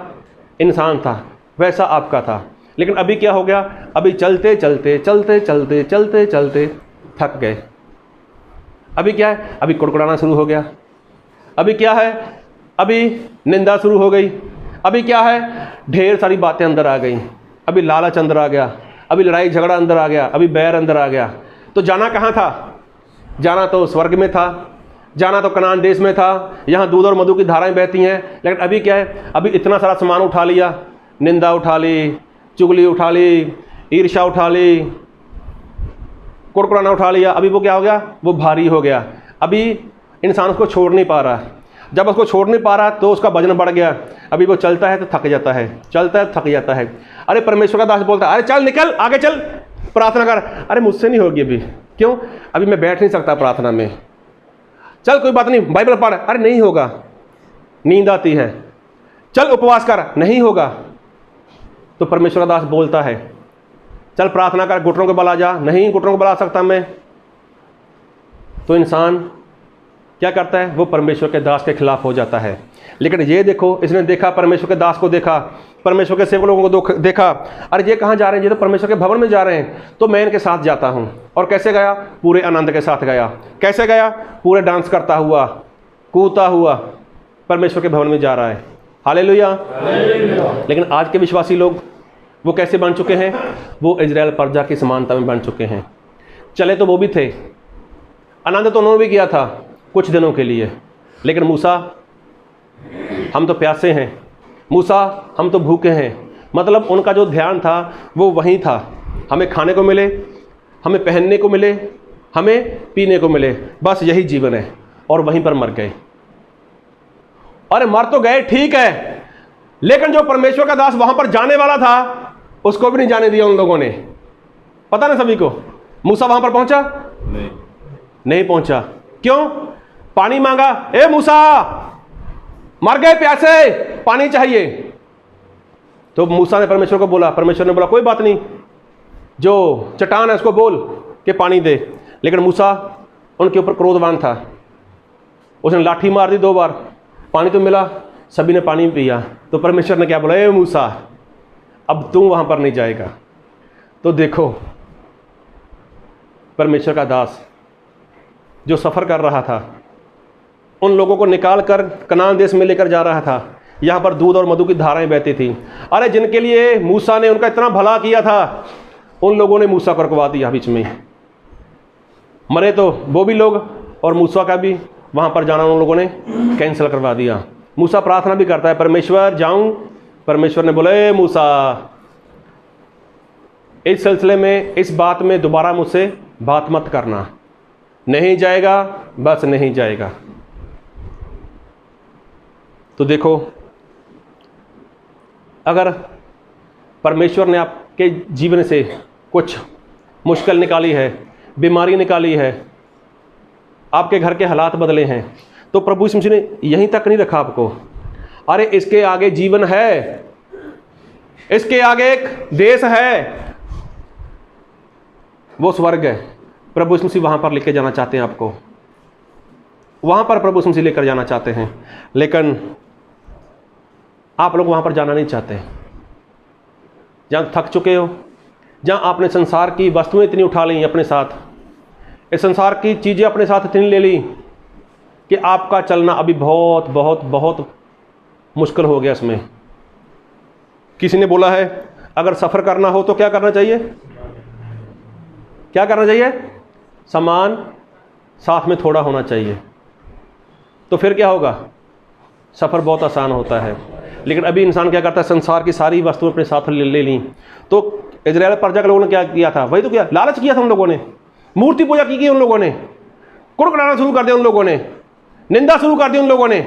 इंसान था, वैसा आपका था। लेकिन अभी क्या हो गया? अभी चलते चलते चलते चलते चलते चलते थक गए। अभी क्या है? अभी कुड़कुड़ाना शुरू हो गया। अभी क्या है? अभी निंदा शुरू हो गई। अभी क्या है? ढेर सारी बातें अंदर आ गई। अभी लालच अंदर आ गया, अभी लड़ाई झगड़ा अंदर आ गया, अभी बैर अंदर आ गया। तो जाना कहाँ था? जाना तो स्वर्ग में था, जाना तो कनान देश में था, यहाँ दूध और मधु की धाराएं बहती हैं। लेकिन अभी क्या है? अभी इतना सारा सामान उठा लिया, निंदा उठा ली, चुगली उठा ली, ईर्ष्या उठा ली, कुड़कुड़ाना उठा लिया। अभी वो क्या हो गया? वो भारी हो गया। अभी इंसान उसको छोड़ नहीं पा रहा। जब उसको छोड़ नहीं पा रहा तो उसका वजन बढ़ गया। अभी वो चलता है तो थक जाता है, चलता है तो थक जाता है। अरे परमेश्वर का दास बोलता है, अरे चल निकल आगे चल प्रार्थना कर। अरे मुझसे नहीं होगी अभी, क्यों? अभी मैं बैठ नहीं सकता प्रार्थना में। चल कोई बात नहीं, बाइबल पढ़। अरे नहीं होगा, नींद आती है। चल उपवास कर, नहीं होगा। तो परमेश्वर का दास बोलता है, चल प्रार्थना कर, घुटनों के बल आ जा। नहीं, घुटनों के बल आ सकता मैं। तो इंसान क्या करता है? वो परमेश्वर के दास के खिलाफ हो जाता है। लेकिन ये देखो, इसने देखा, परमेश्वर के दास को देखा, परमेश्वर के सेवक लोगों को देखा। अरे ये कहाँ जा रहे हैं? ये तो परमेश्वर के भवन में जा रहे हैं, तो मैं इनके साथ जाता हूँ। और कैसे गया? पूरे आनंद के साथ गया। कैसे गया? पूरे डांस करता हुआ, कूदता हुआ परमेश्वर के भवन में जा रहा है। हालेलुया। लेकिन आज के विश्वासी लोग वो कैसे बन चुके हैं? वो इजराइल प्रजा की समानता में बन चुके हैं। चले तो वो भी थे, आनंद तो उन्होंने भी किया था कुछ दिनों के लिए। लेकिन मूसा, हम तो प्यासे हैं, मूसा हम तो भूखे हैं। मतलब उनका जो ध्यान था वो वहीं था, हमें खाने को मिले, हमें पहनने को मिले, हमें पीने को मिले, बस यही जीवन है। और वहीं पर मर गए। अरे मर तो गए, ठीक है, लेकिन जो परमेश्वर का दास वहां पर जाने वाला था उसको भी नहीं जाने दिया उन लोगों ने। पता ना सभी को? मूसा वहां पर पहुंचा? नहीं पहुंचा। क्यों? पानी मांगा, ए मूसा मर गए प्यासे, पानी चाहिए। तो मूसा ने परमेश्वर को बोला, परमेश्वर ने बोला कोई बात नहीं, जो चट्टान है उसको बोल कि पानी दे। लेकिन मूसा उनके ऊपर क्रोधवान था, उसने लाठी मार दी 2 बार, पानी तो मिला, सभी ने पानी पिया। तो परमेश्वर ने क्या बोला? ए मूसा, अब तू वहां पर नहीं जाएगा। तो देखो, परमेश्वर का दास जो सफ़र कर रहा था, उन लोगों को निकाल कर कनान देश में लेकर जा रहा था। यहाँ पर दूध और मधु की धाराएं बहती थी। अरे जिनके लिए मूसा ने उनका इतना भला किया था, उन लोगों ने मूसा को रुकवा दिया बीच में। मरे तो वो भी लोग, और मूसा का भी वहाँ पर जाना उन लोगों ने कैंसिल करवा दिया। मूसा प्रार्थना भी करता है, परमेश्वर जाऊँ। परमेश्वर ने बोला, ए मूसा, इस सिलसिले में, इस बात में दोबारा मुझसे बात मत करना। नहीं जाएगा, बस नहीं जाएगा। तो देखो, अगर परमेश्वर ने आपके जीवन से कुछ मुश्किल निकाली है, बीमारी निकाली है, आपके घर के हालात बदले हैं, तो प्रभु यीशु मसीह ने यहीं तक नहीं रखा आपको। अरे इसके आगे जीवन है, इसके आगे एक देश है, वो स्वर्ग है। प्रभु यीशु मसीह वहाँ पर लेकर जाना चाहते हैं आपको, वहाँ पर प्रभु यीशु मसीह लेकर जाना चाहते हैं। लेकिन आप लोग वहाँ पर जाना नहीं चाहते। जहाँ थक चुके हो, जहाँ आपने संसार की वस्तुएं इतनी उठा ली अपने साथ, इस संसार की चीज़ें अपने साथ इतनी ले ली कि आपका चलना अभी बहुत बहुत बहुत मुश्किल हो गया इसमें। किसी ने बोला है, अगर सफ़र करना हो तो क्या करना चाहिए? क्या करना चाहिए? सामान साथ में थोड़ा होना चाहिए। तो फिर क्या होगा? सफ़र बहुत आसान होता है। लेकिन अभी इंसान क्या करता है? संसार की सारी वस्तुएं अपने साथ ले ली। तो इजराइल प्रजा के लोगों ने क्या किया था? वही तो किया, लालच किया था उन लोगों ने, मूर्ति पूजा की उन लोगों ने, कुड़कुड़ाना शुरू कर दिया उन लोगों ने, निंदा शुरू कर दी उन लोगों ने।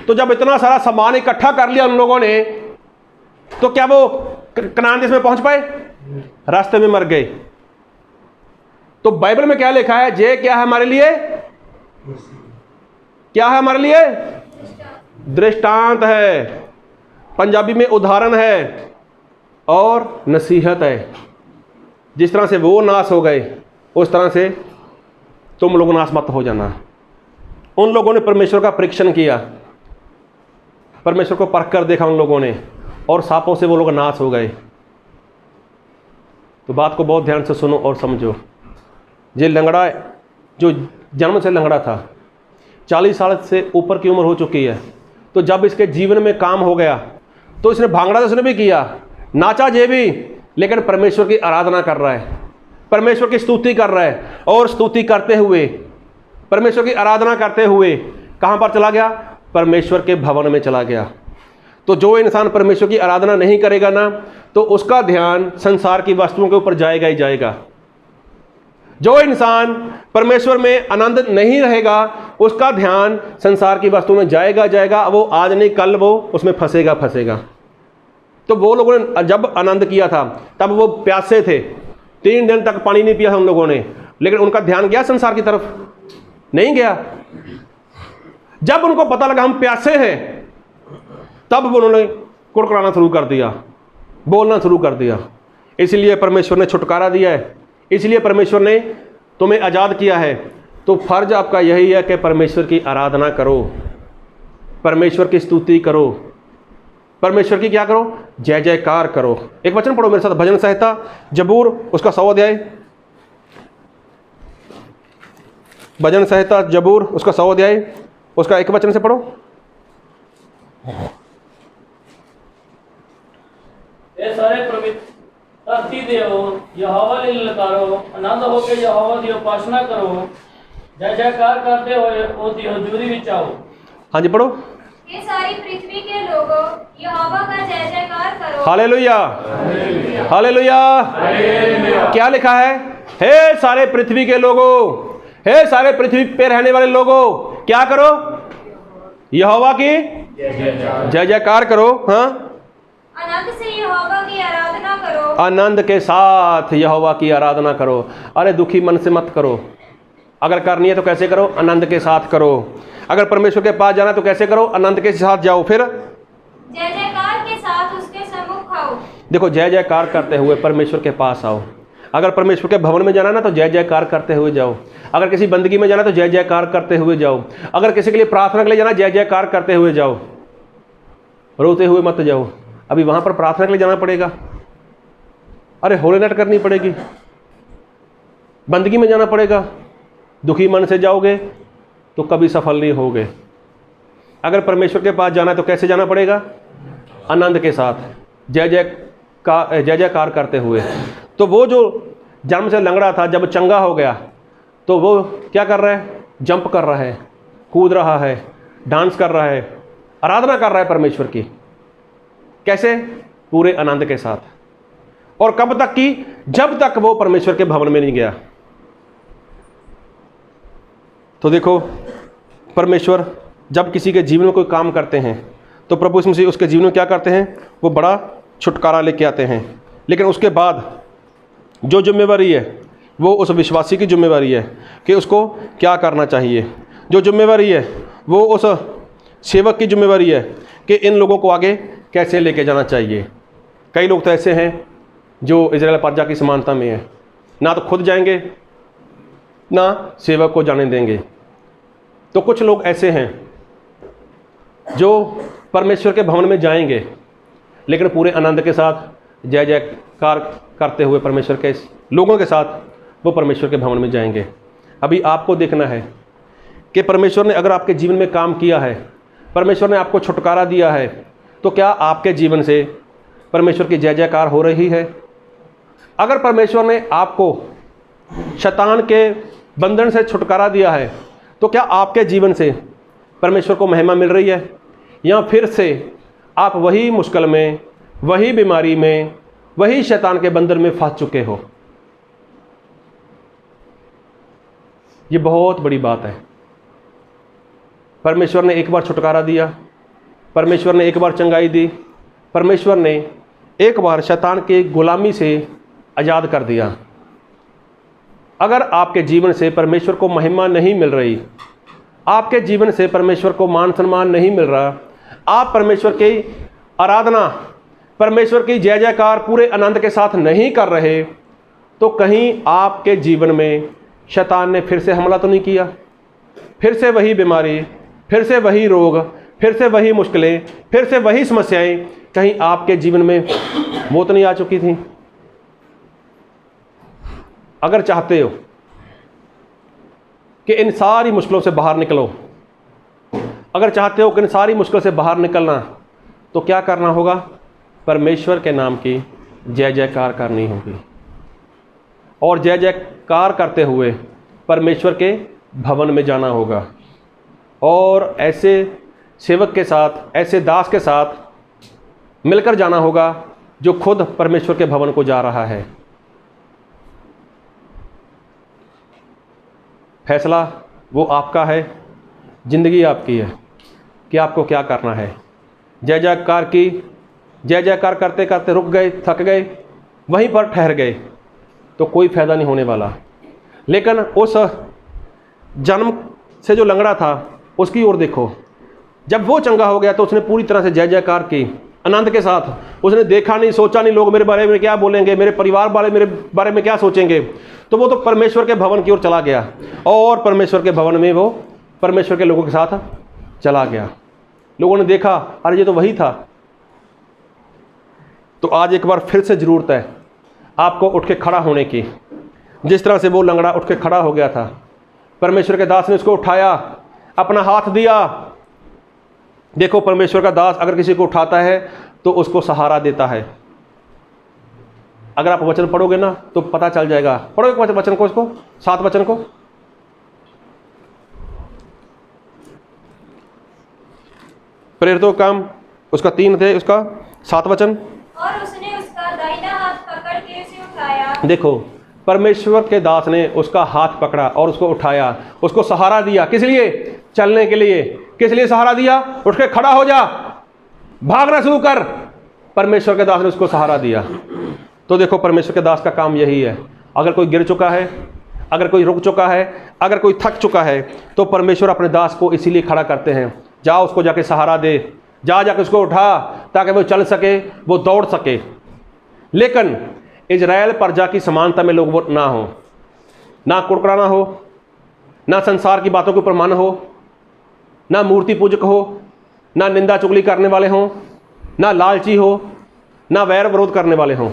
तो जब इतना सारा सामान इकट्ठा कर लिया उन लोगों ने, तो क्या वो कनान देश में पहुंच पाए? रास्ते में मर गए। तो बाइबल में क्या लिखा है? ये क्या है हमारे लिए? क्या है हमारे लिए? दृष्टांत है, पंजाबी में उदाहरण है और नसीहत है। जिस तरह से वो नाश हो गए, उस तरह से तुम लोग नाश मत हो जाना। उन लोगों ने परमेश्वर का परीक्षण किया, परमेश्वर को परख कर देखा उन लोगों ने, और सांपों से वो लोग नाश हो गए। तो बात को बहुत ध्यान से सुनो और समझो। ये लंगड़ा, जो जन्म से लंगड़ा था, 40 साल से ऊपर की उम्र हो चुकी है, तो जब इसके जीवन में काम हो गया तो इसने भांगड़ा तो उसने भी किया, नाचा ये भी, लेकिन परमेश्वर की आराधना कर रहा है, परमेश्वर की स्तुति कर रहा है। और स्तुति करते हुए, परमेश्वर की आराधना करते हुए कहाँ पर चला गया? परमेश्वर के भवन में चला गया। तो जो इंसान परमेश्वर की आराधना नहीं करेगा ना, तो उसका ध्यान संसार की वस्तुओं के ऊपर जाएगा ही जाएगा। जो इंसान परमेश्वर में आनंद नहीं रहेगा, उसका ध्यान संसार की वस्तु में जाएगा, वो आज नहीं कल वो उसमें फंसेगा। तो वो लोगों ने जब आनंद किया था तब वो प्यासे थे, 3 दिन तक पानी नहीं पिया उन लोगों ने, लेकिन उनका ध्यान गया संसार की तरफ? नहीं गया। जब उनको पता लगा हम प्यासे हैं, तब उन्होंने कुड़कुड़ाना शुरू कर दिया, बोलना शुरू कर दिया। इसलिए परमेश्वर ने छुटकारा दिया है, इसलिए परमेश्वर ने तुम्हें आज़ाद किया है। तो फर्ज आपका यही है कि परमेश्वर की आराधना करो, परमेश्वर की स्तुति करो, परमेश्वर की क्या करो? जय जयकार करो। एक वचन पढ़ो मेरे साथ, भजन संहिता जबूर उसका 100 अध्याय, भजन संहिता जबूर उसका 100 अध्याय, उसका एक वचन से पढ़ो।
ये सारे पवित्र धरती देवो, यहोवा ने ललकारो, आनंद होके यहोवा की उपासना करो, जय जयकार करते हुए ओ दी हजूरी विच आओ।
हाँ जी पढ़ो।
ये सारी पृथ्वी के लोगों, यहोवा का जय जयकार करो।
Hallelujah, hallelujah. क्या लिखा है? हे सारे पृथ्वी के लोगों, हे सारे पृथ्वी पे रहने वाले लोगों, क्या करो? यहोवा की जय जयकार करो। हाँ,
आनंद से यहोवा की आराधना करो।
आनंद के साथ यहोवा की आराधना करो। अरे दुखी मन से मत करो, अगर करनी है तो कैसे करो? आनंद के साथ करो। अगर परमेश्वर के पास जाना तो कैसे करो? आनंद के साथ जाओ। फिर
जय जयकार के साथ उसके सम्मुख आओ।
देखो, जय जयकार करते हुए परमेश्वर के पास आओ। अगर परमेश्वर के भवन में जाना ना तो जय जयकार करते हुए जाओ। अगर किसी बंदगी में जाना तो जय जयकार करते हुए जाओ। अगर किसी के लिए प्रार्थना के लिए जाना, जय जयकार करते हुए जाओ, रोते हुए मत जाओ। अभी वहाँ पर प्रार्थना के लिए जाना पड़ेगा, अरे होली नाइट करनी पड़ेगी, बंदगी में जाना पड़ेगा। दुखी मन से जाओगे तो कभी सफल नहीं होगे। अगर परमेश्वर के पास जाना है तो कैसे जाना पड़ेगा? आनंद के साथ, जय जयकार करते हुए। तो वो जो जन्म से लंगड़ा था, जब चंगा हो गया तो वो क्या कर रहा है? जंप कर रहा है, कूद रहा है, डांस कर रहा है, आराधना कर रहा है परमेश्वर की। कैसे? पूरे आनंद के साथ। और कब तक की? जब तक वो परमेश्वर के भवन में नहीं गया। तो देखो, परमेश्वर जब किसी के जीवन में कोई काम करते हैं तो प्रभु यीशु मसीह उसके जीवन में क्या करते हैं? वो बड़ा छुटकारा लेके आते हैं। लेकिन उसके बाद जो जिम्मेवारी है वो उस विश्वासी की जिम्मेवारी है कि उसको क्या करना चाहिए। जो जिम्मेवारी है वो उस सेवक की जिम्मेवारी है कि इन लोगों को आगे कैसे लेके जाना चाहिए। कई लोग तो ऐसे हैं जो इजराइल प्रजा की समानता में है, ना तो खुद जाएंगे ना सेवक को जाने देंगे। तो कुछ लोग ऐसे हैं जो परमेश्वर के भवन में जाएंगे लेकिन पूरे आनंद के साथ, जय जयकार करते हुए परमेश्वर के लोगों के साथ वो परमेश्वर के भवन में जाएंगे। अभी आपको देखना है कि परमेश्वर ने अगर आपके जीवन में काम किया है, परमेश्वर ने आपको छुटकारा दिया है, तो क्या आपके जीवन से परमेश्वर की जय जयकार हो रही है? अगर परमेश्वर ने आपको शैतान के बंधन से छुटकारा दिया है तो क्या आपके जीवन से परमेश्वर को महिमा मिल रही है, या फिर से आप वही मुश्किल में, वही बीमारी में, वही शैतान के बंधन में फंस चुके हो? ये बहुत बड़ी बात है। परमेश्वर ने एक बार छुटकारा दिया, परमेश्वर ने एक बार चंगाई दी, परमेश्वर ने एक बार शैतान की गुलामी से आज़ाद कर दिया। अगर आपके जीवन से परमेश्वर को महिमा नहीं मिल रही, आपके जीवन से परमेश्वर को मान सम्मान नहीं मिल रहा, आप परमेश्वर की आराधना, परमेश्वर की जय जयकार पूरे आनंद के साथ नहीं कर रहे, तो कहीं आपके जीवन में शैतान ने फिर से हमला तो नहीं किया? फिर से वही बीमारी, फिर से वही रोग, फिर से वही मुश्किलें, फिर से वही समस्याएं कहीं आपके जीवन में वो तो नहीं आ चुकी थी? अगर चाहते हो कि इन सारी मुश्किलों से बाहर निकलो, अगर चाहते हो कि इन सारी मुश्किल से बाहर निकलना, तो क्या करना होगा? परमेश्वर के नाम की जय जयकार करनी होगी। और जय जयकार करते हुए परमेश्वर के भवन में जाना होगा। और ऐसे सेवक के साथ, ऐसे दास के साथ मिलकर जाना होगा जो खुद परमेश्वर के भवन को जा रहा है। फैसला वो आपका है, ज़िंदगी आपकी है कि आपको क्या करना है। जय जयकार की, जय जयकार करते करते रुक गए, थक गए, वहीं पर ठहर गए तो कोई फ़ायदा नहीं होने वाला। लेकिन उस जन्म से जो लंगड़ा था उसकी ओर देखो, जब वो चंगा हो गया तो उसने पूरी तरह से जय जयकार की आनंद के साथ। उसने देखा नहीं, सोचा नहीं लोग मेरे बारे में क्या बोलेंगे, मेरे परिवार वाले मेरे बारे में क्या सोचेंगे। तो वो तो परमेश्वर के भवन की ओर चला गया और परमेश्वर के भवन में वो परमेश्वर के लोगों के साथ चला गया। लोगों ने देखा, अरे ये तो वही था। तो आज एक बार फिर से ज़रूरत है आपको उठ के खड़ा होने की। जिस तरह से वो लंगड़ा उठ के खड़ा हो गया था, परमेश्वर के दास ने उसको उठाया, अपना हाथ दिया। देखो, परमेश्वर का दास अगर किसी को उठाता है तो उसको सहारा देता है। अगर आप वचन पढ़ोगे ना तो पता चल जाएगा। पढ़ोगे वचन को, इसको 7 वचन को। प्रेरितों का काम उसका 3 थे, उसका 7 वचन।
और उसने उसका दाहिना हाथ पकड़ के उसे उठाया।
देखो, परमेश्वर के दास ने उसका हाथ पकड़ा और उसको उठाया, उसको सहारा दिया। किस लिए? चलने के लिए। किस लिए सहारा दिया? उठ के खड़ा हो जा, भागना शुरू कर। परमेश्वर के दास ने उसको सहारा दिया। तो देखो, परमेश्वर के दास का काम यही है। अगर कोई गिर चुका है, अगर कोई रुक चुका है, अगर कोई थक चुका है, तो परमेश्वर अपने दास को इसीलिए खड़ा करते हैं। जाओ, उसको जाके सहारा दे, जाके उसको उठा ताकि वो चल सके, वो दौड़ सके। लेकिन इजराइल प्रजा की समानता में लोग वो ना हो, ना कुड़कुड़ाना हो, ना संसार की बातों के ऊपर मन हो, ना मूर्ति पूजक हो, ना निंदा चुगली करने वाले हों, ना लालची हो, ना वैर विरोध करने वाले हों।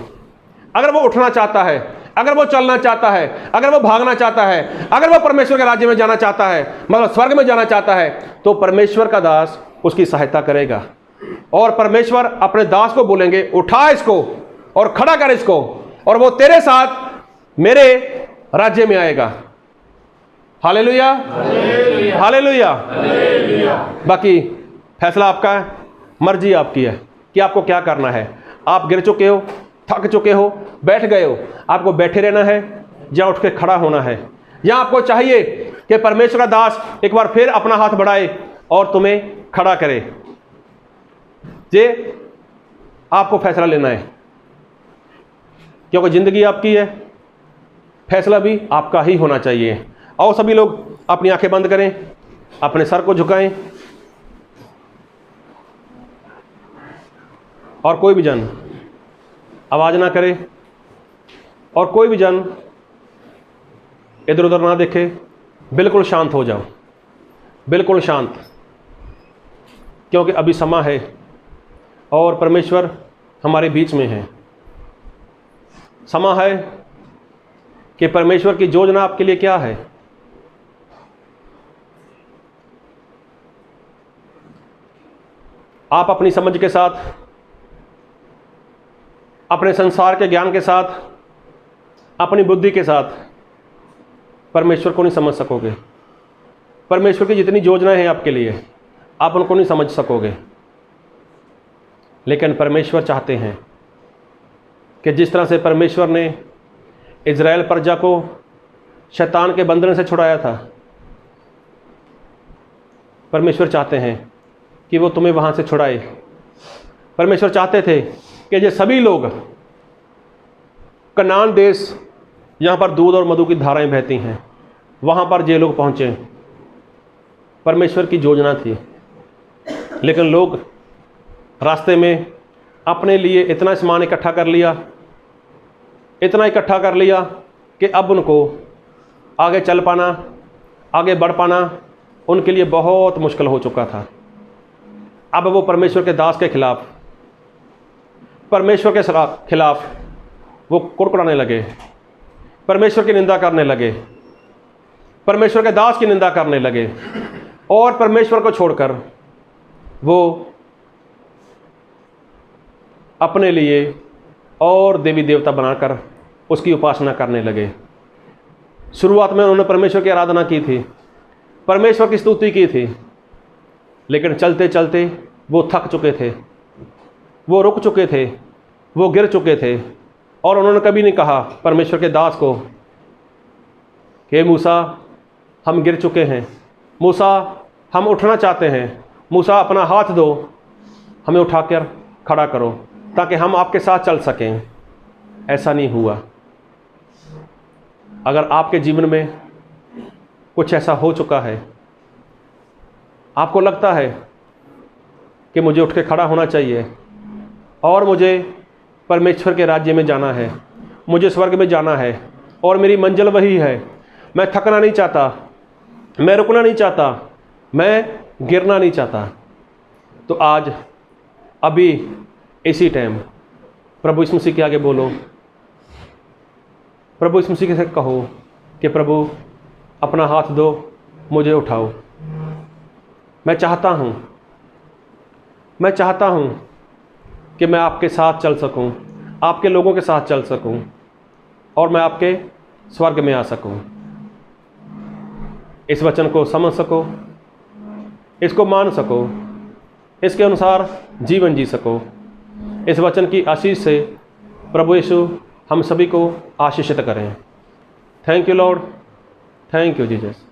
अगर वो उठना चाहता है, अगर वो चलना चाहता है, अगर वो भागना चाहता है, अगर वो परमेश्वर के राज्य में जाना चाहता है, मतलब स्वर्ग में जाना चाहता है, तो परमेश्वर का दास उसकी सहायता करेगा। और परमेश्वर अपने दास को बोलेंगे, उठा इसको और खड़ा कर इसको, और वो तेरे साथ मेरे राज्य में आएगा। Hallelujah, hallelujah. बाकी फैसला आपका है, मर्जी आपकी है कि आपको क्या करना है। आप गिर चुके हो, थक चुके हो, बैठ गए हो, आपको बैठे रहना है या उठ के खड़ा होना है? या आपको चाहिए कि परमेश्वर का दास एक बार फिर अपना हाथ बढ़ाए और तुम्हें खड़ा करे? ये आपको फैसला लेना है, क्योंकि ज़िंदगी आपकी है, फैसला भी आपका ही होना चाहिए। और सभी लोग अपनी आंखें बंद करें, अपने सर को झुकाएं, और कोई भी जन आवाज़ ना करे, और कोई भी जन इधर उधर ना देखे। बिल्कुल शांत हो जाओ, बिल्कुल शांत, क्योंकि अभी समय है और परमेश्वर हमारे बीच में है। समय है कि परमेश्वर की योजना आपके लिए क्या है। आप अपनी समझ के साथ, अपने संसार के ज्ञान के साथ, अपनी बुद्धि के साथ परमेश्वर को नहीं समझ सकोगे। परमेश्वर की जितनी योजनाएं हैं आपके लिए, आप उनको नहीं समझ सकोगे। लेकिन परमेश्वर चाहते हैं कि जिस तरह से परमेश्वर ने इजराइल प्रजा को शैतान के बंधन से छुड़ाया था, परमेश्वर चाहते हैं कि वो तुम्हें वहाँ से छुड़ाए। परमेश्वर चाहते थे कि ये सभी लोग कनान देश, यहाँ पर दूध और मधु की धाराएं बहती हैं, वहाँ पर ये लोग पहुँचे। परमेश्वर की योजना थी, लेकिन लोग रास्ते में अपने लिए इतना सामान इकट्ठा कर लिया, इतना इकट्ठा कर लिया कि अब उनको आगे चल पाना, आगे बढ़ पाना उनके लिए बहुत मुश्किल हो चुका था। अब वो परमेश्वर के दास के खिलाफ, परमेश्वर के खिलाफ वो कुड़कुड़ाने लगे, परमेश्वर की निंदा करने लगे, परमेश्वर के दास की निंदा करने लगे, और परमेश्वर को छोड़कर वो अपने लिए और देवी देवता बनाकर उसकी उपासना करने लगे। शुरुआत में उन्होंने परमेश्वर की आराधना की थी, परमेश्वर की स्तुति की थी, लेकिन चलते चलते वो थक चुके थे, वो रुक चुके थे, वो गिर चुके थे। और उन्होंने कभी नहीं कहा परमेश्वर के दास को कि मूसा हम गिर चुके हैं, मूसा हम उठना चाहते हैं, मूसा अपना हाथ दो, हमें उठाकर खड़ा करो ताकि हम आपके साथ चल सकें। ऐसा नहीं हुआ। अगर आपके जीवन में कुछ ऐसा हो चुका है, आपको लगता है कि मुझे उठ के खड़ा होना चाहिए और मुझे परमेश्वर के राज्य में जाना है, मुझे स्वर्ग में जाना है और मेरी मंजिल वही है, मैं थकना नहीं चाहता, मैं रुकना नहीं चाहता, मैं गिरना नहीं चाहता, तो आज अभी इसी टाइम प्रभु यीशु मसीह के आगे बोलो, प्रभु यीशु मसीह से कहो कि प्रभु अपना हाथ दो, मुझे उठाओ। मैं चाहता हूँ कि मैं आपके साथ चल सकूँ, आपके लोगों के साथ चल सकूँ और मैं आपके स्वर्ग में आ सकूँ। इस वचन को समझ सको, इसको मान सको, इसके अनुसार जीवन जी सको। इस वचन की आशीष से प्रभु यीशु हम सभी को आशीषित करें। Thank you Lord, thank you Jesus.